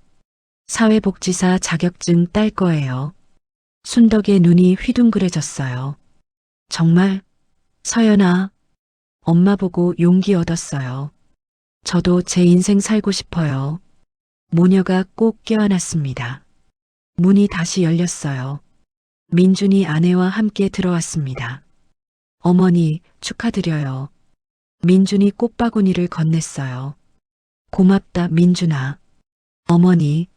사회복지사 자격증 딸 거예요. 순덕의 눈이 휘둥그레졌어요. 정말? 서연아, 엄마 보고 용기 얻었어요. 저도 제 인생 살고 싶어요. 모녀가 꼭 껴안았습니다. 문이 다시 열렸어요. 민준이 아내와 함께 들어왔습니다. 어머니, 축하드려요. 민준이 꽃바구니를 건넸어요. 고맙다, 민준아. 어머니,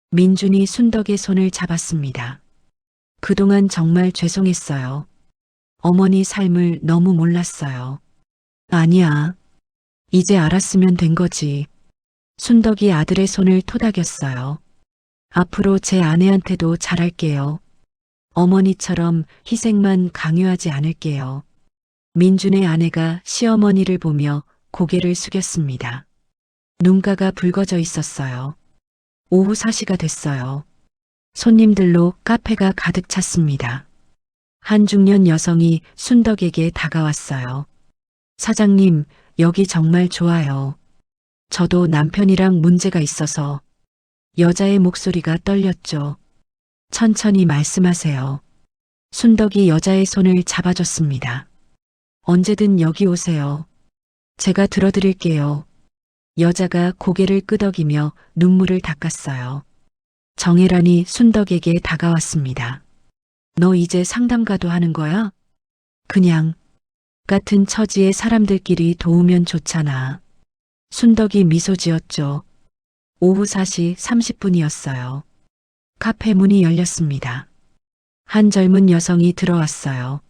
민준이 순덕의 손을 잡았습니다. 그동안 정말 죄송했어요. 어머니 삶을 너무 몰랐어요. 아니야. 이제 알았으면 된 거지. 순덕이 아들의 손을 토닥였어요. 앞으로 제 아내한테도 잘할게요. 어머니처럼 희생만 강요하지 않을게요. 민준의 아내가 시어머니를 보며 고개를 숙였습니다. 눈가가 붉어져 있었어요. 오후 4시가 됐어요. 손님들로 카페가 가득 찼습니다. 한 중년 여성이 순덕에게 다가왔어요. 사장님, 여기 정말 좋아요. 저도 남편이랑 문제가 있어서. 여자의 목소리가 떨렸죠. 천천히 말씀하세요. 순덕이 여자의 손을 잡아줬습니다. 언제든 여기 오세요. 제가 들어드릴게요. 여자가 고개를 끄덕이며 눈물을 닦았어요. 정혜란이 순덕에게 다가왔습니다. 너 이제 상담가도 하는 거야? 그냥 같은 처지의 사람들끼리 도우면 좋잖아. 순덕이 미소 지었죠. 오후 4시 30분이었어요. 카페 문이 열렸습니다. 한 젊은 여성이 들어왔어요.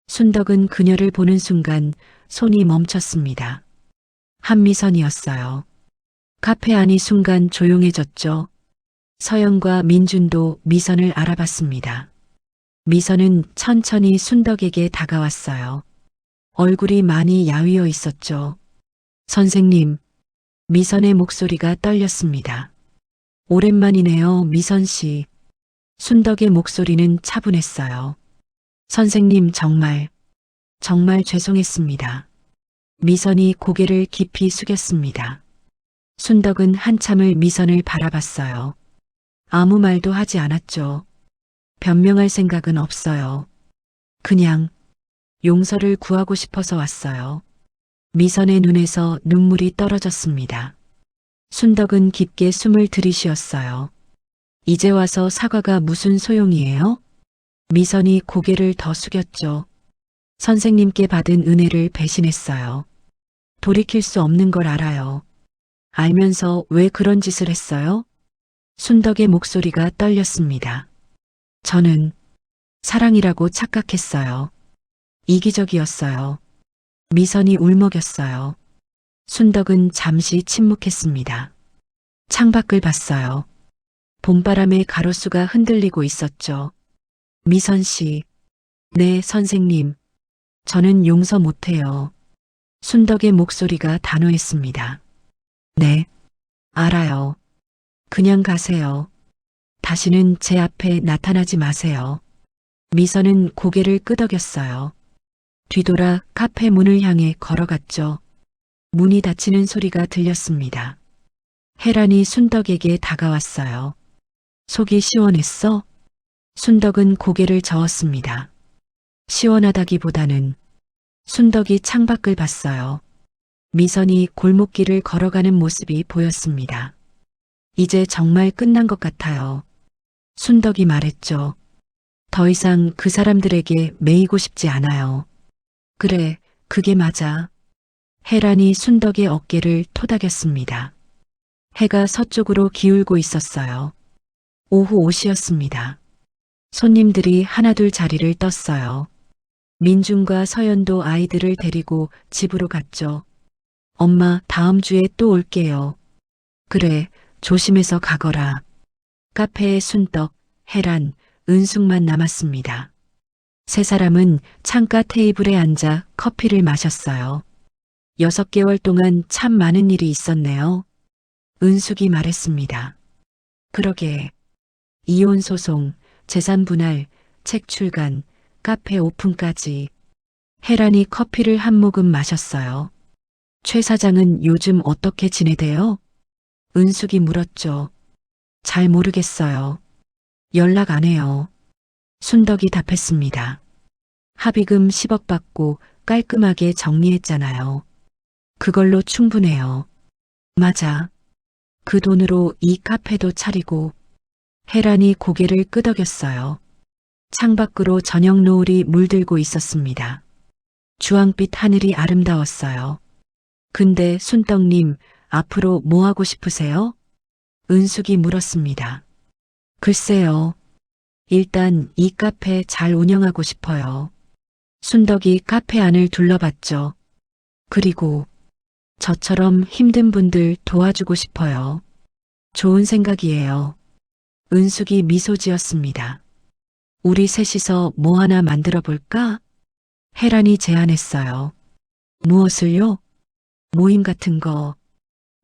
순덕은 그녀를 보는 순간 손이 멈췄습니다. 한미선이었어요. 카페 안이 순간 조용해졌죠. 서영과 민준도 미선을 알아봤습니다. 미선은 천천히 순덕에게 다가왔어요. 얼굴이 많이 야위어 있었죠. 선생님, 미선의 목소리가 떨렸습니다. 오랜만이네요, 미선 씨. 순덕의 목소리는 차분했어요. 선생님 정말 죄송했습니다. 미선이 고개를 깊이 숙였습니다. 순덕은 한참을 미선을 바라봤어요. 아무 말도 하지 않았죠. 변명할 생각은 없어요. 그냥 용서를 구하고 싶어서 왔어요. 미선의 눈에서 눈물이 떨어졌습니다. 순덕은 깊게 숨을 들이쉬었어요. 이제 와서 사과가 무슨 소용이에요? 미선이 고개를 더 숙였죠. 선생님께 받은 은혜를 배신했어요. 돌이킬 수 없는 걸 알아요. 알면서 왜 그런 짓을 했어요? 순덕의 목소리가 떨렸습니다. 저는 사랑이라고 착각했어요. 이기적이었어요. 미선이 울먹였어요. 순덕은 잠시 침묵했습니다. 창밖을 봤어요. 봄바람에 가로수가 흔들리고 있었죠. 미선 씨. 네, 선생님. 저는 용서 못해요. 순덕의 목소리가 단호했습니다. 네, 알아요. 그냥 가세요. 다시는 제 앞에 나타나지 마세요. 미선은 고개를 끄덕였어요. 뒤돌아 카페 문을 향해 걸어갔죠. 문이 닫히는 소리가 들렸습니다. 혜란이 순덕에게 다가왔어요. 속이 시원했어? 순덕은 고개를 저었습니다. 시원하다기보다는 순덕이 창밖을 봤어요. 미선이 골목길을 걸어가는 모습이 보였습니다. 이제 정말 끝난 것 같아요. 순덕이 말했죠. 더 이상 그 사람들에게 매이고 싶지 않아요. 그래, 그게 맞아. 혜란이 순덕의 어깨를 토닥였습니다. 해가 서쪽으로 기울고 있었어요. 오후 5시였습니다. 손님들이 하나둘 자리를 떴어요. 민준과 서연도 아이들을 데리고 집으로 갔죠. 엄마, 다음 주에 또 올게요. 그래, 조심해서 가거라. 카페에 순덕, 혜란, 은숙만 남았습니다. 세 사람은 창가 테이블에 앉아 커피를 마셨어요. 6개월 동안 참 많은 일이 있었네요. 은숙이 말했습니다. 그러게. 이혼 소송, 재산 분할, 책 출간, 카페 오픈까지. 혜란이 커피를 한 모금 마셨어요. 최 사장은 요즘 어떻게 지내대요? 은숙이 물었죠. 잘 모르겠어요. 연락 안 해요. 순덕이 답했습니다. 합의금 10억 받고 깔끔하게 정리했잖아요. 그걸로 충분해요. 맞아. 그 돈으로 이 카페도 차리고. 혜란이 고개를 끄덕였어요. 창밖으로 저녁 노을이 물들고 있었습니다. 주황빛 하늘이 아름다웠어요. 근데 순떡님, 앞으로 뭐 하고 싶으세요? 은숙이 물었습니다. 글쎄요. 일단 이 카페 잘 운영하고 싶어요. 순덕이 카페 안을 둘러봤죠. 그리고 저처럼 힘든 분들 도와주고 싶어요. 좋은 생각이에요. 은숙이 미소 지었습니다. 우리 셋이서 뭐 하나 만들어 볼까? 혜란이 제안했어요. 무엇을요? 모임 같은 거.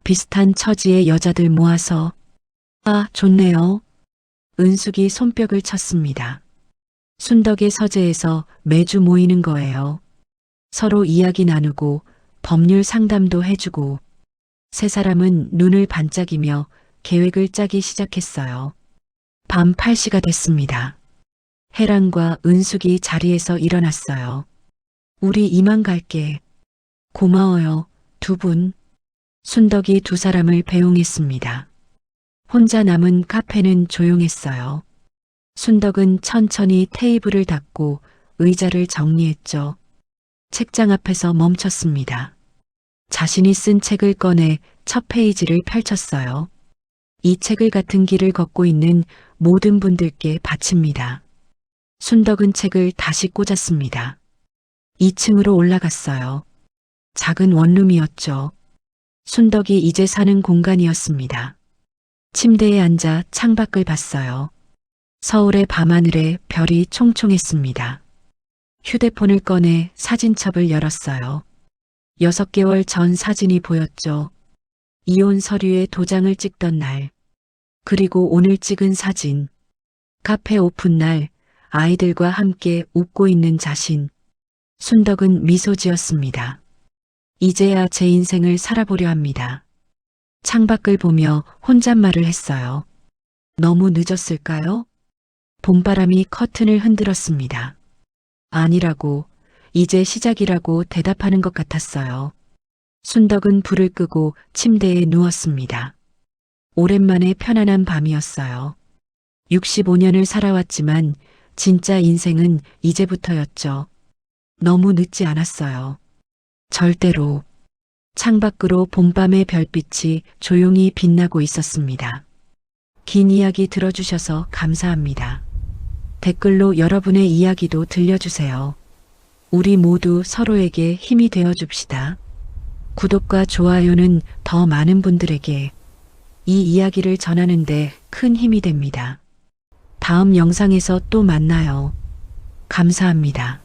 비슷한 처지의 여자들 모아서. 아, 좋네요. 은숙이 손뼉을 쳤습니다. 순덕의 서재에서 매주 모이는 거예요. 서로 이야기 나누고 법률 상담도 해주고 세 사람은 눈을 반짝이며 계획을 짜기 시작했어요. 밤 8시가 됐습니다. 혜란과 은숙이 자리에서 일어났어요. 우리 이만 갈게. 고마워요, 두 분. 순덕이 두 사람을 배웅했습니다. 혼자 남은 카페는 조용했어요. 순덕은 천천히 테이블을 닫고 의자를 정리했죠. 책장 앞에서 멈췄습니다. 자신이 쓴 책을 꺼내 첫 페이지를 펼쳤어요. 이 책을 같은 길을 걷고 있는 모든 분들께 바칩니다. 순덕은 책을 다시 꽂았습니다. 2층으로 올라갔어요. 작은 원룸이었죠. 순덕이 이제 사는 공간이었습니다. 침대에 앉아 창밖을 봤어요. 서울의 밤하늘에 별이 총총했습니다. 휴대폰을 꺼내 사진첩을 열었어요. 6개월 전 사진이 보였죠. 이혼 서류에 도장을 찍던 날. 그리고 오늘 찍은 사진. 카페 오픈 날 아이들과 함께 웃고 있는 자신. 순덕은 미소 지었습니다. 이제야 제 인생을 살아보려 합니다. 창밖을 보며 혼잣말을 했어요. 너무 늦었을까요? 봄바람이 커튼을 흔들었습니다. 아니라고, 이제 시작이라고 대답하는 것 같았어요. 순덕은 불을 끄고 침대에 누웠습니다. 오랜만에 편안한 밤이었어요. 65년을 살아왔지만 진짜 인생은 이제부터였죠. 너무 늦지 않았어요. 절대로. 창밖으로 봄밤의 별빛이 조용히 빛나고 있었습니다. 긴 이야기 들어주셔서 감사합니다. 댓글로 여러분의 이야기도 들려주세요. 우리 모두 서로에게 힘이 되어줍시다. 구독과 좋아요는 더 많은 분들에게 이 이야기를 전하는데 큰 힘이 됩니다. 다음 영상에서 또 만나요. 감사합니다.